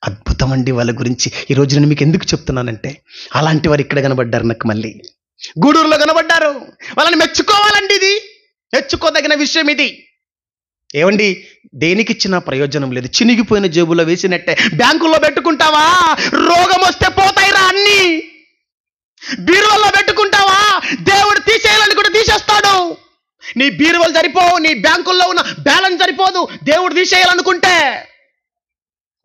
Speaker 1: అద్భుతం అండి వాళ్ళ గురించి. ఈరోజు నేను మీకు ఎందుకు చెప్తున్నానంటే, అలాంటి వారు ఇక్కడ కనబడ్డారు. నాకు మళ్ళీ గూడూరులో కనబడ్డారు. వాళ్ళని మెచ్చుకోవాలండి. ఇది మెచ్చుకోదగిన విషయం. ఇది ఏమండి, దేనికిచ్చినా ప్రయోజనం లేదు. చినిగిపోయిన జేబులో వేసినట్టే. బ్యాంకుల్లో పెట్టుకుంటావా, రోగం వస్తే పోతాయిరా అన్ని. బీరువాల్లో పెట్టుకుంటావా, దేవుడు తీసేయాలని కూడా తీసేస్తాడు. నీ బీరువాలు సరిపోవు, నీ బ్యాంకుల్లో ఉన్న బ్యాలెన్స్ సరిపోదు దేవుడు తీసేయాలనుకుంటే.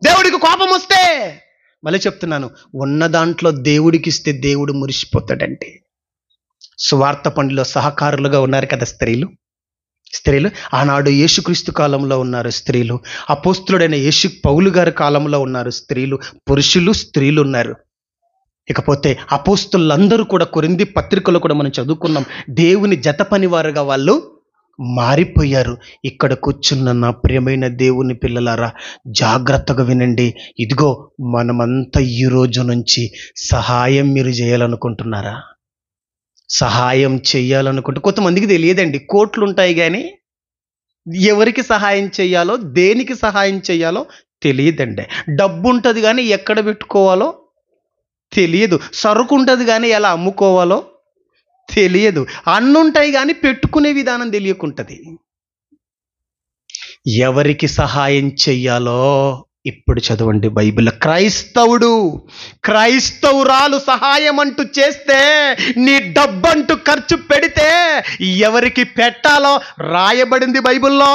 Speaker 1: దేవుడికి కోపం వస్తే, మళ్ళీ చెప్తున్నాను, ఉన్న దాంట్లో దేవుడికి ఇస్తే దేవుడు మురిసిపోతాడంటే. సువార్త పనిలో సహకారులుగా ఉన్నారు కదా స్త్రీలు. ఆనాడు యేసుక్రీస్తు కాలంలో ఉన్నారు స్త్రీలు. అపోస్తులుడైన పౌలు గారి కాలంలో ఉన్నారు స్త్రీలు. పురుషులు, స్త్రీలు ఉన్నారు. ఇకపోతే అపోస్తులందరూ కూడా కొరింథీ పత్రికలో కూడా మనం చదువుకున్నాం, దేవుని జత పనివారుగా వాళ్ళు మారిపోయారు. ఇక్కడ కూర్చున్న నా ప్రియమైన దేవుని పిల్లలారా, జాగ్రత్తగా వినండి. ఇదిగో మనమంతా ఈ రోజు నుంచి సహాయం మీరు చేయాలనుకుంటున్నారా? సహాయం చేయాలనుకుంటే కొంతమందికి తెలియదండి. కోట్లు ఉంటాయి కానీ ఎవరికి సహాయం చేయాలో, దేనికి సహాయం చేయాలో తెలియదండి. డబ్బు ఉంటుంది కానీ ఎక్కడ పెట్టుకోవాలో తెలియదు. సరుకు ఉంటుంది కానీ ఎలా అమ్ముకోవాలో తెలియదు. అన్నుంటాయి కానీ పెట్టుకునే విధానం తెలియకుంటుంది. ఎవరికి సహాయం చెయ్యాలో ఇప్పుడు చదవండి బైబిల్. క్రైస్తవురాలు సహాయం అంటూ చేస్తే, నీ డబ్బంటూ ఖర్చు పెడితే ఎవరికి పెట్టాలో రాయబడింది బైబిల్లో.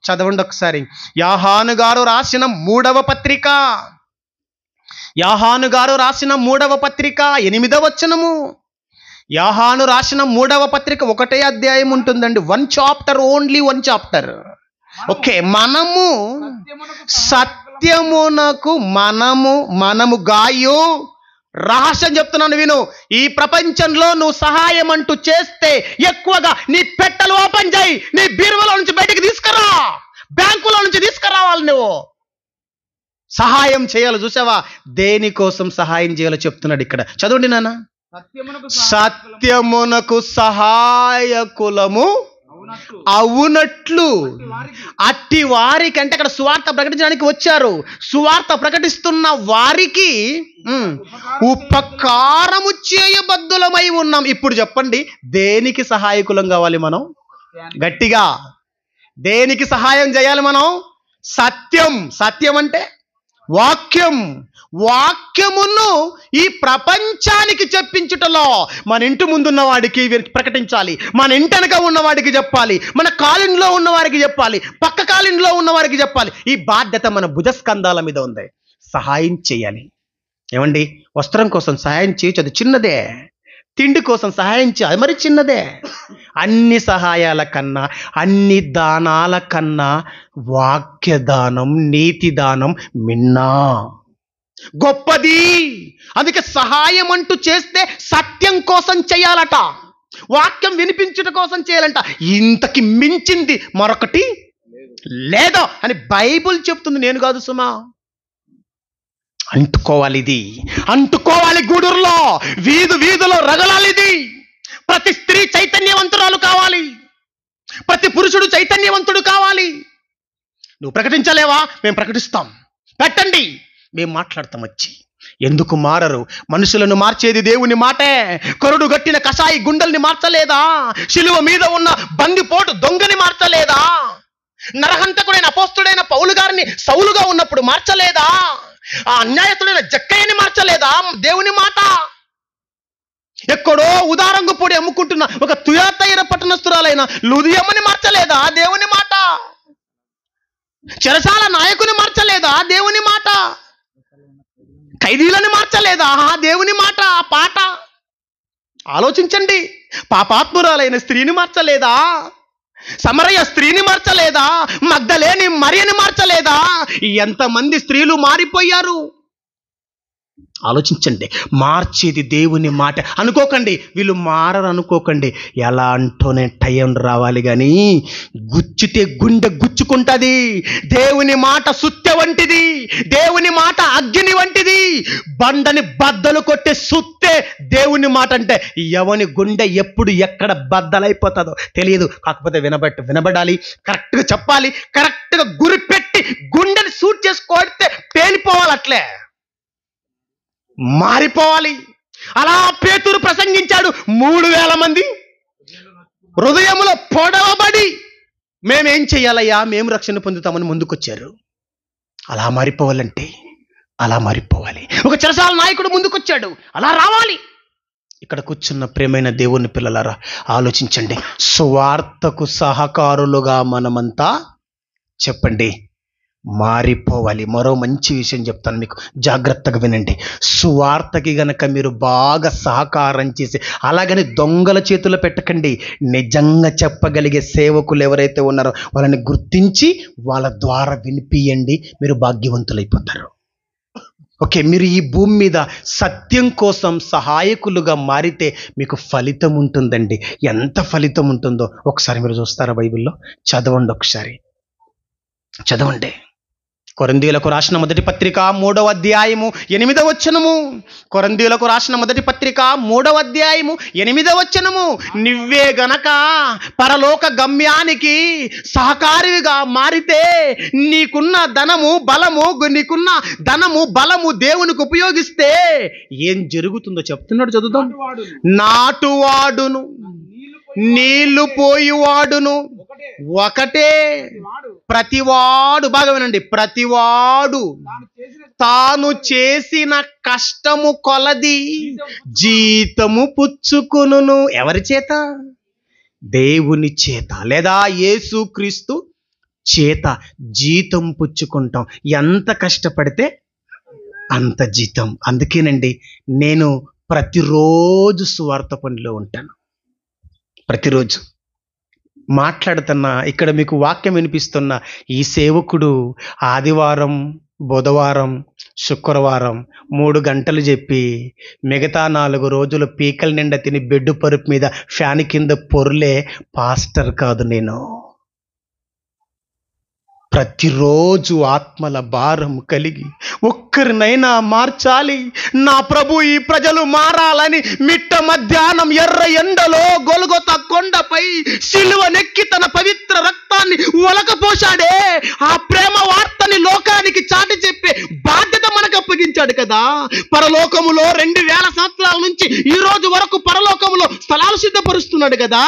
Speaker 1: చదవండి ఒకసారి. యోహాను గారు రాసిన 3వ పత్రిక, 8వ వచనము. యోహాను రాసిన 3వ పత్రిక 1వ అధ్యాయం ఉంటుందండి. 1 చాప్టర్, ఓన్లీ 1 చాప్టర్. ఓకే, మనము సత్యమునకు మనము గాయు. రహస్యం చెప్తున్నాను విను. ఈ ప్రపంచంలో నువ్వు సహాయం అంటూ చేస్తే ఎక్కువగా నీ పెట్టెలు ఓపెన్ చేయి, నీ బీరువాలో నుంచి బయటికి తీసుకురా, బ్యాంకులో నుంచి తీసుకురావాలి. నువ్వు సహాయం చేయాలి. చూసావా, దేనికోసం సహాయం చేయాలో చెప్తున్నాడు ఇక్కడ. చదవండి నాన్న. సత్యమునకు సహాయకులము అవునట్లు అట్టి వారికి, అంటే అక్కడ సువార్త ప్రకటించడానికి వచ్చారు. సువార్త ప్రకటిస్తున్న వారికి ఉపకారము చేయబద్దులమై ఉన్నాం. ఇప్పుడు చెప్పండి, దేనికి సహాయకులం కావాలి మనం? గట్టిగా, దేనికి సహాయం చేయాలి మనం? సత్యం అంటే వాక్యమును ఈ ప్రపంచానికి చెప్పించుటలో మన ఇంటి ముందున్న వాడికి ప్రకటించాలి, మన ఇంటి వెనక ఉన్నవాడికి చెప్పాలి, మన కాలింట్లో ఉన్నవారికి చెప్పాలి, పక్క కాలింట్లో ఉన్నవారికి చెప్పాలి. ఈ బాధ్యత మన భుజస్కంధాల మీద ఉంది. సహాయం చేయాలి. ఏమండి, వస్త్రం కోసం సహాయం చేయొచ్చు, అది చిన్నదే. తిండి కోసం సహాయం చేయాలి, అది మరి చిన్నదే. అన్ని సహాయాల కన్నా, అన్ని దానాల కన్నా వాక్య దానం, నీతి దానం మిన్నా గొప్పది. అందుకే సహాయం అంటూ చేస్తే సత్యం కోసం చేయాలట, వాక్యం వినిపించుట కోసం చేయాలంట. ఇంతకి మించింది మరొకటి లేదో అని బైబుల్ చెప్తుంది, నేను కాదు సుమా. అంటుకోవాలి, ఇది అంటుకోవాలి. గూడూరులో వీధిలో రగలాలి ఇది. ప్రతి స్త్రీ చైతన్యవంతురాలు కావాలి, ప్రతి పురుషుడు చైతన్యవంతుడు కావాలి. నువ్వు ప్రకటించలేవా? మేము ప్రకటిస్తాం, పెట్టండి, మేము మాట్లాడతాం వచ్చి. ఎందుకు మారరు? మనుషులను మార్చేది దేవుని మాటే. కొరడు గట్టిన కషాయి గుండెల్ని మార్చలేదా? శిలువ మీద ఉన్న బందిపోటు దొంగని మార్చలేదా? నరహంతకుడైన అపోస్తుడైన పౌలు గారిని సౌలుగా ఉన్నప్పుడు మార్చలేదా? ఆ అన్యాయస్తుడైన జక్కయ్యని మార్చలేదా దేవుని మాట? ఎక్కడో ఉదారంగు పొడి అమ్ముకుంటున్న ఒక తుయాతైర పట్టణస్తురాలైన లుదియమ్మని మార్చలేదా దేవుని మాట? చెరసాల నాయకుని మార్చలేదా దేవుని మాట? ఖైదీలను మార్చలేదా దేవుని మాట? పాట ఆలోచించండి. పాపాత్మురాలైన స్త్రీని మార్చలేదా? సమరయ స్త్రీని మార్చలేదా? మగ్దలేని మరియని మార్చలేదా? ఎంతమంది స్త్రీలు మారిపోయారు ఆలోచించండి. మార్చేది దేవుని మాట. అనుకోకండి వీళ్ళు మారరు అనుకోకండి. ఎలా అంటూనే టైం రావాలి, కానీ గుచ్చితే గుండె గుచ్చుకుంటుంది. దేవుని మాట సుత్తె వంటిది, దేవుని మాట అగ్ని వంటిది. బండని బద్దలు కొట్టే సుత్తె దేవుని మాట. అంటే ఎవని గుండె ఎప్పుడు ఎక్కడ బద్దలైపోతుందో తెలియదు. కాకపోతే వినబడాలి, కరెక్ట్గా చెప్పాలి, కరెక్ట్గా గురి పెట్టి గుండెని సూట్ చేసి కొడితే పేలిపోవాలి, అట్లే మారిపోవాలి. అలా పేతురు ప్రసంగించాడు. 3000 మంది హృదయములో పొడవబడి మేమేం చెయ్యాలయ్యా, మేము రక్షణ పొందుతామని ముందుకొచ్చారు. అలా మారిపోవాలంటే అలా మారిపోవాలి. ఒక చెరసాల నాయకుడు ముందుకొచ్చాడు, అలా రావాలి. ఇక్కడ కూర్చున్న ప్రియమైన దేవుని పిల్లలారా ఆలోచించండి. సువార్తకు సహకారులుగా మనమంతా చెప్పండి మారిపోవాలి. మరో మంచి విషయం చెప్తాను మీకు, జాగ్రత్తగా వినండి. సువార్తకి గనక మీరు బాగా సహకారం చేసి అలాగని దొంగల చేతుల్లో పెట్టకండి. నిజంగా చెప్పగలిగే సేవకులు ఎవరైతే ఉన్నారో వాళ్ళని గుర్తించి వాళ్ళ ద్వారా వినిపియండి. మీరు భాగ్యవంతులైపోతారు. ఓకే, మీరు ఈ భూమి మీద సత్యం కోసం సహాయకులుగా మారితే మీకు ఫలితం ఉంటుందండి. ఎంత ఫలితం ఉంటుందో ఒకసారి మీరు చూస్తారా? బైబిల్లో చదవండి, ఒకసారి చదవండి. కొరింథీయులకు రాసిన మొదటి పత్రిక 3వ అధ్యాయము 8వ వచనము. కొరింథీయులకు రాసిన మొదటి పత్రిక 3వ అధ్యాయము 8వ వచనము. నువ్వే గనక పరలోక గమ్యానికి సహకారిగా మారితే నీకున్న ధనము బలము దేవునికి ఉపయోగిస్తే ఏం జరుగుతుందో చెప్తున్నాడు, చదువుదాం. నాటువాడును నీళ్లు పోయివాడును ఒకటే, ప్రతివాడు, బాగా వినండి, ప్రతివాడు తాను చేసిన కష్టము కొలది జీతము పుచ్చుకొనును. ఎవరి చేత? దేవుని చేత, లేదా యేసుక్రీస్తు చేత జీతం పుచ్చుకుంటాం. ఎంత కష్టపడితే అంత జీతం. అందుకేనండి నేను ప్రతిరోజు సువార్త పనిలో ఉంటాను. ప్రతిరోజు మాట్లాడుతున్నా, ఇక్కడ మీకు వాక్యం వినిపిస్తున్న ఈ సేవకుడు ఆదివారం, బుధవారం, శుక్రవారం 3 గంటలు చెప్పి మిగతా 4 రోజులు పీకల నిండా తిని బెడ్ పరుపు మీద ఫ్యాన్ కింద పొర్లే పాస్టర్ కాదు నేను. ప్రతిరోజు ఆత్మల భారం కలిగి ఒక్కరినైనా మార్చాలి, నా ప్రభు ఈ ప్రజలు మారాలని మిట్ట మధ్యాహ్నం ఎర్ర ఎండలో గొల్గొతా కొండపై సిలువనెక్కి తన పవిత్ర రక్తాన్ని ఒలకపోశాడే. ఆ ప్రేమ వార్తని లోకానికి చాటి చెప్పే బాధ్యత మనకు అప్పగించాడు కదా. పరలోకములో 2000 సంవత్సరాల నుంచి ఈ రోజు వరకు పరలోకములో స్థలాలు సిద్ధపరుస్తున్నాడు కదా.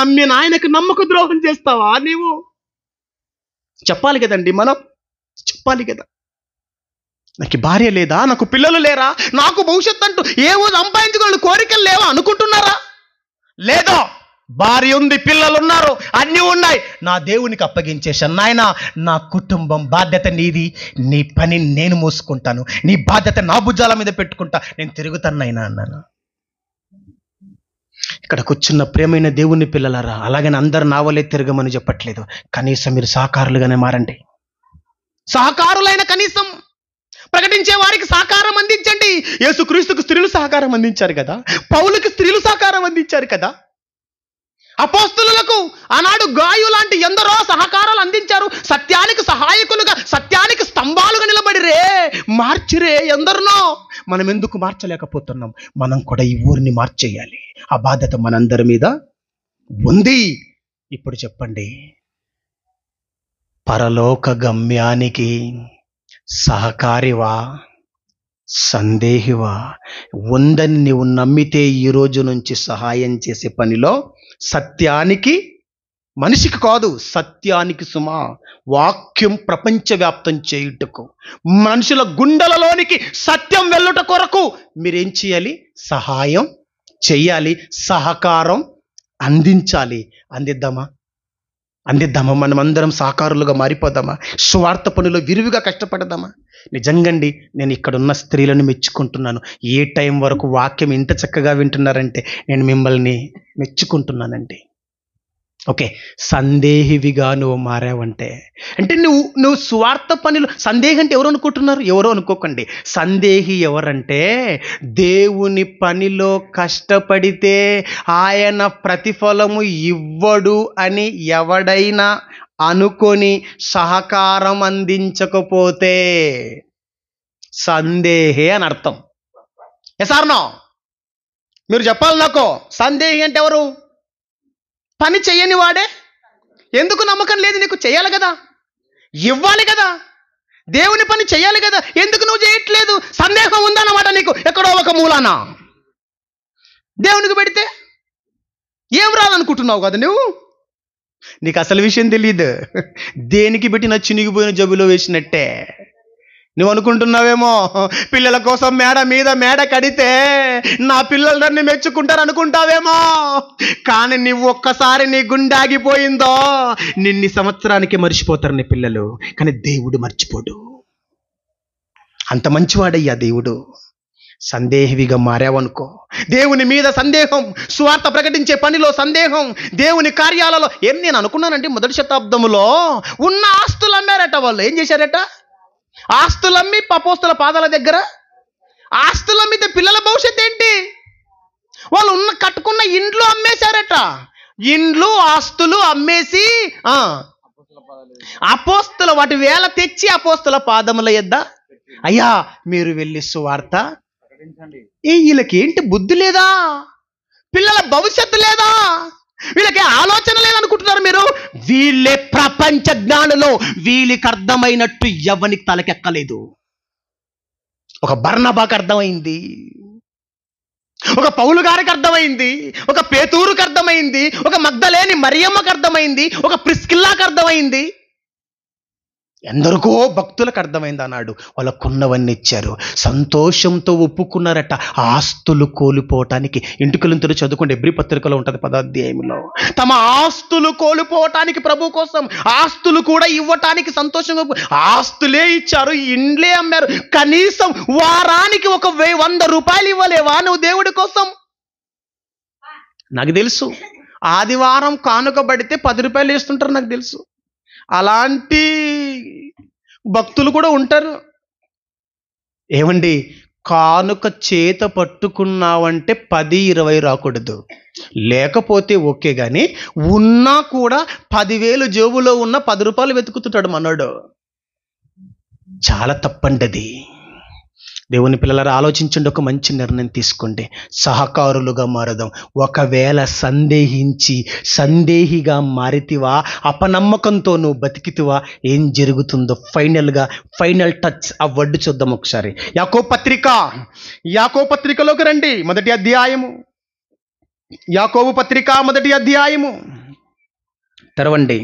Speaker 1: నమ్మిన ఆయనకు నమ్మక ద్రోహం చేస్తావా నీవు? చెప్పాలి కదండి, మనం చెప్పాలి కదా. నాకు భార్య లేదా, నాకు పిల్లలు లేరా, నాకు భవిష్యత్తు అంటూ ఏవో సంపాదించుకోవాలని కోరికలు లేవా అనుకుంటున్నారా? లేదా, భార్య ఉంది, పిల్లలు ఉన్నారు, అన్నీ ఉన్నాయి, నా దేవునికి అప్పగించేశాను. నాయన, నా కుటుంబం బాధ్యత నీది, నీ పని నేను మోసుకుంటాను, నీ బాధ్యత నా భుజాల మీద పెట్టుకుంటా, నేను తిరుగుతాను నాయన అన్నాను. ఇక్కడ కూర్చున్న ప్రియమైన దేవుని పిల్లలారా, అలాగని అందరు నా వలే తిరగమని చెప్పట్లేదు. కనీసం మీరు సహకారులుగానే మారండి. సహకారులైన కనీసం ప్రకటించే వారికి సహకారం అందించండి. యేసుక్రీస్తుకు స్త్రీలు సహకారం అందించారు కదా, పౌలుకి స్త్రీలు సహకారం అందించారు కదా, అపోస్తలులకు ఆనాడు గాయు లాంటి ఎందరో సహకారాలు అందించారు. సత్యానికి సహాయకులుగా, సత్యానికి స్తంభాలుగా నిలబడిరే, మార్చిరే ఎందరినో. మనం ఎందుకు మార్చలేకపోతున్నాం? మనం కూడా ఈ ఊరిని మార్చేయాలి. ఆ బాధ్యత మనందరి మీద ఉంది. ఇప్పుడు చెప్పండి, పరలోక గమ్యానికి సహకారివా, సందేహివా? ఉందని నీవు నమ్మితే ఈ రోజు నుంచి సహాయం చేసే పనిలో సత్యానికి, మనిషికి కాదు, సత్యానికి సుమా, వాక్యం ప్రపంచవ్యాప్తం చేయుటకు, మనుషుల గుండెలలోనికి సత్యం వెళ్ళుట కొరకు మీరేం చేయాలి? సహాయం చెయ్యాలి, సహకారం అందించాలి. అందిద్దామా? మనమందరం సహకారులుగా మారిపోదామా? స్వార్థ పనులు విరివిగా కష్టపడదామా? నిజంగండి, నేను ఇక్కడున్న స్త్రీలను మెచ్చుకుంటున్నాను. ఏ టైం వరకు వాక్యం ఇంత చక్కగా వింటున్నారంటే నేను మిమ్మల్ని మెచ్చుకుంటున్నానండి. ఓకే, సందేహివిగా నువ్వు మారావంటే, అంటే నువ్వు స్వార్థ పనిలో, సందేహం అంటే ఎవరు అనుకుంటున్నారు? ఎవరో అనుకోకండి. సందేహి ఎవరంటే, దేవుని పనిలో కష్టపడితే ఆయన ప్రతిఫలము ఇవ్వడు అని ఎవడైనా అనుకొని సహకారం అందించకపోతే సందేహి అని అర్థం. ఎసార్నో మీరు చెప్పాలి నాకు. సందేహి అంటే ఎవరు? పని చెయ్యని వాడే. ఎందుకు నమ్మకం లేదు నీకు? చెయ్యాలి కదా, ఇవ్వాలి కదా, దేవుని పని చెయ్యాలి కదా, ఎందుకు నువ్వు చేయట్లేదు? సందేహం ఉందన్నమాట నీకు ఎక్కడో ఒక మూలాన. దేవునికి పెడితే ఏం రాదనుకుంటున్నావు కదా నువ్వు. నీకు అసలు విషయం తెలియదు. దేనికి పెట్టిన చినిగిపోయిన జబులో వేసినట్టే నువ్వు అనుకుంటున్నావేమో. పిల్లల కోసం మేడ మీద మేడ కడితే నా పిల్లలు నన్ను మెచ్చుకుంటారు అనుకుంటావేమో. కానీ నువ్వు ఒక్కసారి నీ గుండె ఆగిపోయిందో, నిన్ని సంవత్సరానికి మర్చిపోతారు నీ పిల్లలు, కానీ దేవుడు మర్చిపోడు. అంత మంచివాడయ్యా దేవుడు. సందేహివిగా మారావనుకో, దేవుని మీద సందేహం, స్వార్థ ప్రకటించే పనిలో సందేహం, దేవుని కార్యాలలో నేను అనుకున్నానంటే 1వ శతాబ్దంలో ఉన్న ఆస్తులు అమ్మారట. వాళ్ళు ఏం చేశారట? ఆస్తులమ్మి అపోస్తల పాదాల దగ్గర ఆస్తులమ్మితే పిల్లల భవిష్యత్తు ఏంటి? వాళ్ళు కట్టుకున్న ఇండ్లు అమ్మేశారట. ఇండ్లు, ఆస్తులు అమ్మేసి అపోస్తల వాటి వేల తెచ్చి అపోస్తల పాదముల యొద్ద, అయ్యా మీరు వెళ్ళి సువార్త వీళ్ళకి ఏంటి బుద్ధి లేదా? పిల్లల భవిష్యత్తు లేదా? వీళ్ళకి ఆలోచన లేదనుకుంటున్నారు మీరు. వీళ్ళే ప్రపంచ జ్ఞానులు. వీళ్ళకి అర్థమైనట్టు ఎవరికి తలకెక్కలేదు. ఒక బర్నబాకు అర్థమైంది, ఒక పౌలు గారికి అర్థమైంది, ఒక పేతూరుకి అర్థమైంది, ఒక మగ్దలేని మరియమ్మకి అర్థమైంది, ఒక ప్రిస్కిల్లాకి అర్థమైంది, ఎందరికో భక్తులకు అర్థమైంది. అన్నాడు వాళ్ళకున్నవన్నీ ఇచ్చారు, సంతోషంతో ఒప్పుకున్నారట ఆస్తులు కోల్పోవటానికి. ఇంటికలంతరు చదువుకోండి, ఎబ్రీ పత్రికలో ఉంటుంది 10వ అధ్యాయంలో. తమ ఆస్తులు కోల్పోవటానికి, ప్రభు కోసం ఆస్తులు కూడా ఇవ్వటానికి సంతోషంగా ఆస్తులే ఇచ్చారు, ఇండ్లే అమ్మారు. కనీసం వారానికి ఒక 100 రూపాయలు ఇవ్వలేవా నువ్వు దేవుడి కోసం? నాకు తెలుసు, ఆదివారం కానుక పడితే 10 రూపాయలు వేస్తుంటారు, నాకు తెలుసు. అలాంటి భక్తులు కూడా ఉంటారు. ఏమండి, కానుక చేత పట్టుకున్నావంటే 10-20 రాకూడదు, లేకపోతే ఓకే. కానీ ఉన్నా కూడా 10,000 జేబులో ఉన్న 10 రూపాయలు వెతుకుతుంటాడు మనోడు. చాలా తప్పండి అది. దేవుని పిల్లలారా, ఆలోచించండి, ఒక మంచి నిర్ణయం తీసుకోండి, సహకారులుగా మారదాం. ఒకవేళ సందేహిగా మారితివా, అపనమ్మకంతో నువ్వు బతికితివా, ఏం జరుగుతుందో ఫైనల్ టచ్ ఆ వర్డ్ చూద్దాం ఒకసారి. యాకోబు పత్రికలోకి రండి, 1వ అధ్యాయము. యాకోబు పత్రిక 1వ అధ్యాయము తెరవండి.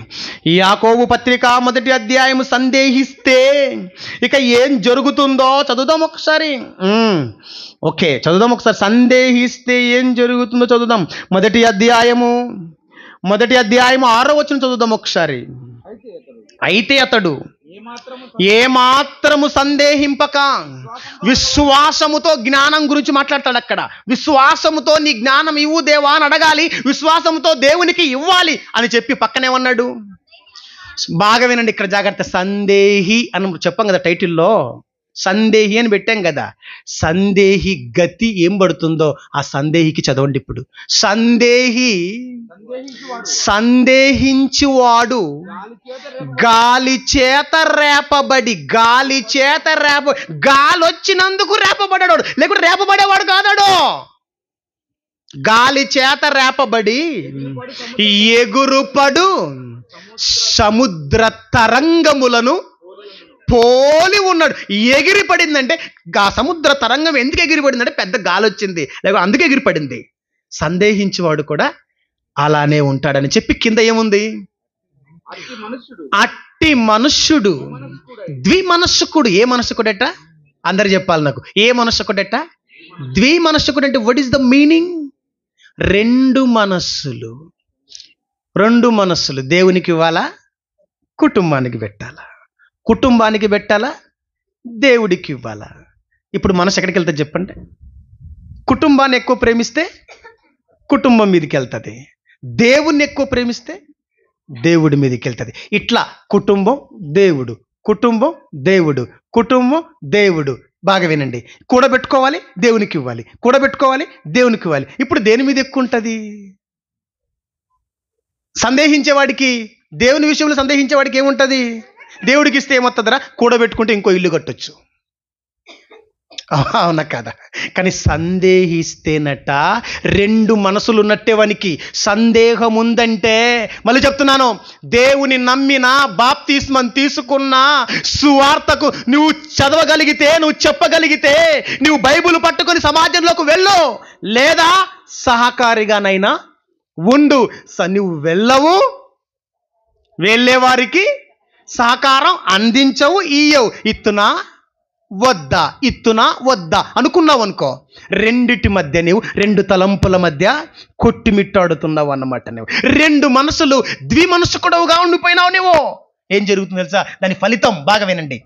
Speaker 1: యాకోబు పత్రిక 1వ అధ్యాయము. సందేహిస్తే ఇక ఏం జరుగుతుందో చదువుదాం ఒకసారి. ఓకే, చదువుదాం ఒకసారి. సందేహిస్తే ఏం జరుగుతుందో చదువుదాం. 1వ అధ్యాయము 6వ వచనం చదువుదాం ఒకసారి. అయితే అతడు ఏమాత్రము సందేహింపక విశ్వాసముతో, జ్ఞానం గురించి మాట్లాడతాడు అక్కడ. విశ్వాసముతో నీ జ్ఞానం ఇవ్వు దేవా అని అడగాలి, విశ్వాసముతో దేవునికి ఇవ్వాలి అని చెప్పి పక్కనేమన్నాడు? బాగా వినండి ఇక్కడ జాగ్రత్త. సందేహి అని చెప్పాం కదా టైటిల్లో, సందేహి అని పెట్టాం కదా. సందేహి గతి ఏం పడుతుందో ఆ సందేహికి చదవండి ఇప్పుడు. సందేహించువాడు గాలి చేత రేపబడి, గాలి వచ్చినందుకు రేపబడ్డాడు, లేకుంటే రేపబడేవాడు కాదాడు. గాలి చేత రేపబడి ఎగురుపడు సముద్ర తరంగములను పోలి ఉన్నాడు. ఎగిరిపడిందంటే ఆ సముద్ర తరంగం ఎందుకు ఎగిరిపడిందంటే పెద్ద గాలి వచ్చింది, లేకపోతే అందుకే ఎగిరిపడింది. సందేహించేవాడు కూడా అలానే ఉంటాడని చెప్పి కింద ఏముంది? అట్టి మనుష్యుడు ద్విమనస్కుడు. ఏ మనస్కుడట? అందరు చెప్పాలి నాకు. ఏ మనస్కుడట? ద్విమనస్కుడు. అంటే వాట్ ఈస్ ద మీనింగ్? రెండు మనస్సులు. దేవునికి ఇవ్వాలా, కుటుంబానికి పెట్టాలా? కుటుంబానికి పెట్టాలా, దేవుడికి ఇవ్వాలా? ఇప్పుడు మనసు ఎక్కడికి వెళ్తుంది చెప్పండి? కుటుంబాన్ని ఎక్కువ ప్రేమిస్తే కుటుంబం మీదకి వెళ్తుంది, దేవుణ్ణి ఎక్కువ ప్రేమిస్తే దేవుడి మీదకి వెళ్తుంది. ఇట్లా కుటుంబం దేవుడు, కుటుంబం దేవుడు, కుటుంబం దేవుడు. బాగా వినండి, కూడబెట్టుకోవాలి, దేవునికి ఇవ్వాలి, కూడబెట్టుకోవాలి, దేవునికి ఇవ్వాలి. ఇప్పుడు దేని మీద ఎక్కువ ఉంటుంది? సందేహించేవాడికి, దేవుని విషయంలో సందేహించేవాడికి ఏముంటుంది? దేవుడికి ఇస్తే ఏమవుతుందిరా? కూడబెట్టుకుంటే ఇంకో ఇల్లు కట్టొచ్చు, అవునా కదా? కానీ సందేహిస్తేనట రెండు మనసులు ఉన్నట్టే వానికి. సందేహం ఉందంటే, మళ్ళీ చెప్తున్నాను, దేవుని నమ్మిన, బాప్తిస్మం తీసుకున్న, సువార్తకు నువ్వు చదవగలిగితే, నువ్వు చెప్పగలిగితే, నువ్వు బైబిల్ పట్టుకొని సమాజంలోకి వెళ్ళు, లేదా సహకారిగానైనా ఉండు. నువ్వు వెళ్ళవు, వెళ్ళే వారికి సహకారం అందించవు, ఇయ్యవు. ఇత్తునా వద్దా అనుకున్నావు అనుకో, రెండిటి మధ్య నువ్వు, రెండు తలంపుల మధ్య కొట్టిమిట్టాడుతున్నావు అన్నమాట. నువ్వు రెండు మనసులు, ద్విమనస్కుడవుగా ఉండిపోయినావు. నువ్వు ఏం జరుగుతుంది తెలుసా? దాని ఫలితం బాగా వినండి.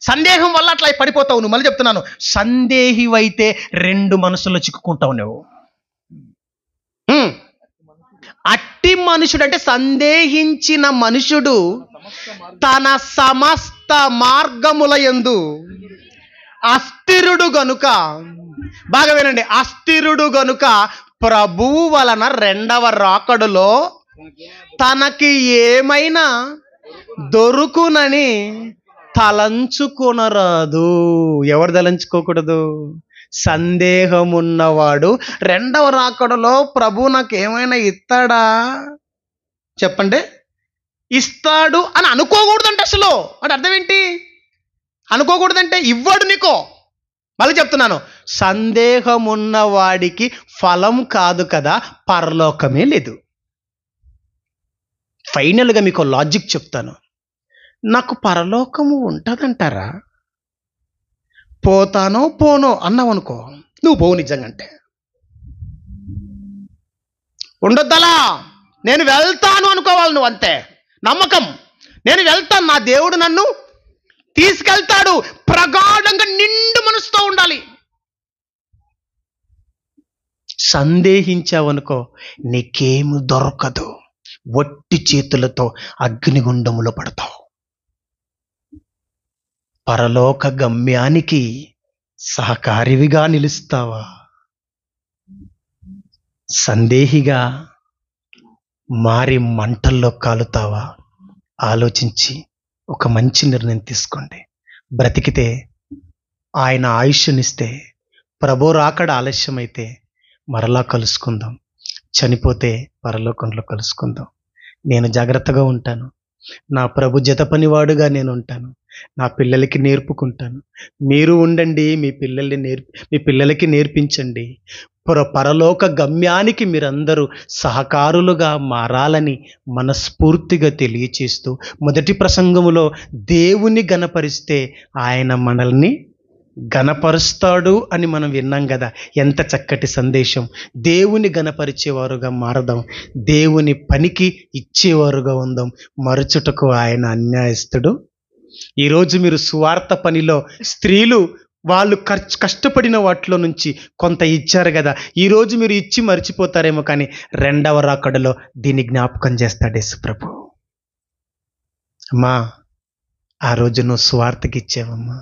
Speaker 1: సందేహం వల్ల అట్లా పడిపోతావు నువ్వు. మళ్ళీ చెప్తున్నాను, సందేహివైతే రెండు మనసుల్లో చిక్కుకుంటావు నువ్వు. అట్టి మనుషుడు అంటే సందేహించిన మనుషుడు తన సమస్త మార్గముల యందు అస్థిరుడు గనుక, బాగా వినండి, అస్థిరుడు గనుక ప్రభువు వలన రెండవ రాకడలో తనకి ఏమైనా దొరుకునని తలంచుకొనరాదు. ఎవరు తలంచుకోకూడదు? సందేహం ఉన్నవాడు రెండవ రాకడలో ప్రభు నాకు ఏమైనా ఇస్తాడా చెప్పండి, ఇస్తాడు అని అనుకోకూడదంటే. అసలు అంటే అర్థం ఏంటి? అనుకోకూడదంటే ఇవ్వడు నీకో. మళ్ళీ చెప్తున్నాను, సందేహం ఉన్నవాడికి ఫలం కాదు కదా, పరలోకమే లేదు. ఫైనల్గా మీకు లాజిక్ చెప్తాను. నాకు పరలోకము ఉంటుందంటారా? పోతానో పోనో అన్నావు అనుకో, నువ్వు పోవు నిజంగంటే. ఉండొద్దలా, నేను వెళ్తాను అనుకోవాలి నువ్వు, అంతే నమ్మకం. నేను వెళ్తాను, నా దేవుడు నన్ను తీసుకెళ్తాడు. ప్రగాఢంగా నిండు మనసుతో ఉండాలి. సందేహించావనుకో, నీకేమి దొరకదు. వట్టి చేతులతో అగ్నిగుండములో పడతావు. పరలోక గమ్యానికి సహకారివిగా నిలుస్తావా, సందేహిగా మారి మంటల్లో కాలుతావా? ఆలోచించి ఒక మంచి నిర్ణయం తీసుకోండి. బ్రతికితే ఆయన ఆయుష్నిస్తే, ప్రభు రాకడ ఆలస్యమైతే మరలా కలుసుకుందాం. చనిపోతే పరలోకంలో కలుసుకుందాం. నేను జాగ్రత్తగా ఉంటాను. నా ప్రభు జత పనివాడుగా నేను ఉంటాను. నా పిల్లలకి నేర్పుకుంటాను. మీరు ఉండండి, మీ పిల్లలకి నేర్పించండి. పరలోక గమ్యానికి మీరందరూ సహకారులుగా మారాలని మనస్ఫూర్తిగా తెలియచేస్తూ, మొదటి ప్రసంగములో దేవుని గణపరిస్తే ఆయన మనల్ని గణపరుస్తాడు అని మనం విన్నాం కదా. ఎంత చక్కటి సందేశం. దేవుని గణపరిచేవారుగా మారదాం, దేవుని పనికి ఇచ్చేవారుగా ఉందాం. మరచుటకు ఆయన అన్యాయస్తుడు. ఈరోజు మీరు సువార్త పనిలో స్త్రీలు వాళ్ళు కష్టపడిన వాటిలో నుంచి కొంత ఇచ్చారు కదా. ఈరోజు మీరు ఇచ్చి మర్చిపోతారేమో, కానీ రెండవ రాకడలో దీన్ని జ్ఞాపకం చేస్తాడు యేసుప్రభు. అమ్మా, ఆ రోజు నువ్వు సువార్తకి ఇచ్చావమ్మా,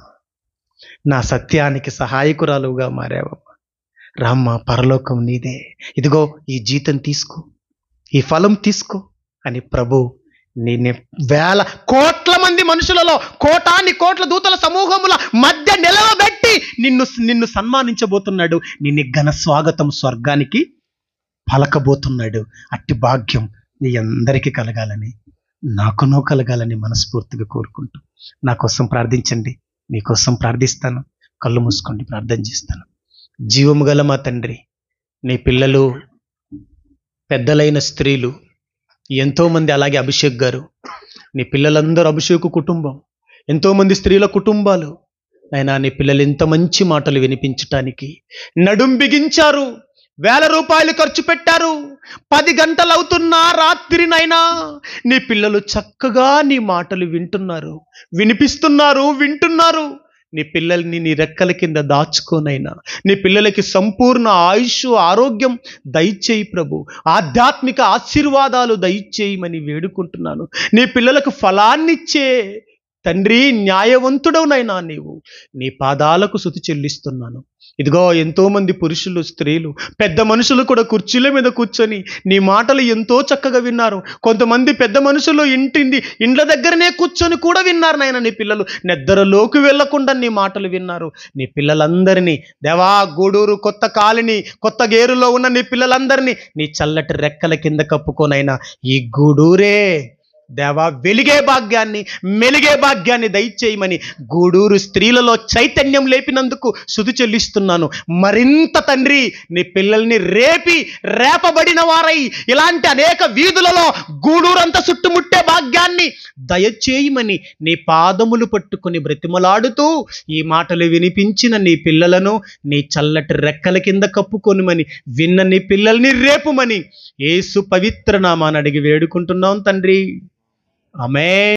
Speaker 1: నా సత్యానికి సహాయకురాలుగా మారావమ్మా. రామ్మా, పరలోకం నీదే. ఇదిగో ఈ జీతం తీసుకో, ఈ ఫలం తీసుకో అని ప్రభు నిన్ను వేల కోట్ల మంది మనుషులలో, కోటాని కోట్ల దూతల సమూహముల మధ్య నిలవబెట్టి నిన్ను సన్మానించబోతున్నాడు. నిన్ను ఘన స్వాగతం స్వర్గానికి పలకబోతున్నాడు. అట్టి భాగ్యం నీ అందరికీ కలగాలని, నాకునో కలగాలని మనస్ఫూర్తిగా కోరుకుంటూ నా కోసం ప్రార్థించండి. మీకోసం ప్రార్థిస్తాను. కళ్ళు మూసుకోండి, ప్రార్థన చేస్తాను. జీవము గల మా తండ్రి, నీ పిల్లలు పెద్దలైన స్త్రీలు ఎంతోమంది, అలాగే అభిషేక్ గారు, నీ పిల్లలందరూ అభిషేక్ కుటుంబం, ఎంతోమంది స్త్రీల కుటుంబాలు అయినా నీ పిల్లలు ఎంత మంచి మాటలు వినిపించటానికి నడుం బిగించారు. ₹1000 ఖర్చు పెట్టారు. 10 గంటలు అవుతున్నా రాత్రినైనా నీ పిల్లలు చక్కగా నీ మాటలు వింటున్నారు. నీ పిల్లల్ని నీ రెక్కల కింద దాచుకోనైనా నీ పిల్లలకి సంపూర్ణ ఆయుష్, ఆరోగ్యం దయచేయి ప్రభు. ఆధ్యాత్మిక ఆశీర్వాదాలు దయచేయమని వేడుకుంటున్నాను. నీ పిల్లలకు ఫలాన్నిచ్చే తండ్రి, న్యాయవంతుడవునైనా నీవు, నీ పాదాలకు స్తుతి చెల్లిస్తున్నాను. ఇదిగో ఎంతోమంది పురుషులు, స్త్రీలు, పెద్ద మనుషులు కూడా కుర్చీల మీద కూర్చొని నీ మాటలు ఎంతో చక్కగా విన్నారు. కొంతమంది పెద్ద మనుషులు ఇండ్ల దగ్గరనే కూర్చొని కూడా విన్నారు నాయన. నీ పిల్లలు నిద్రలోకి వెళ్లకుండా నీ మాటలు విన్నారు. నీ పిల్లలందరినీ దేవా, గూడూరు, కొత్త కాలనీ, కొత్త గేరులో ఉన్న నీ పిల్లలందరినీ నీ చల్లటి రెక్కల కింద కప్పుకోనైనా ఈ గూడూరే దేవా వెలిగే భాగ్యాన్ని, మెలిగే భాగ్యాన్ని దయచేయమని గూడూరు స్త్రీలలో చైతన్యం లేపినందుకు స్తుతి చెల్లిస్తున్నాను. మరింత తండ్రి, నీ పిల్లల్ని రేపబడిన వారై ఇలాంటి అనేక వీధులలో గూడూరంతా చుట్టుముట్టే భాగ్యాన్ని దయచేయమని నీ పాదములు పట్టుకుని బ్రతిమలాడుతూ ఈ మాటలు వినిపించిన నీ పిల్లలను నీ చల్లటి రెక్కల కింద కప్పుకొనిమని, విన్న నీ పిల్లల్ని రేపుమని యేసు పవిత్ర నామాన్ని అడిగి వేడుకుంటున్నాం తండ్రి. ఆమేన్.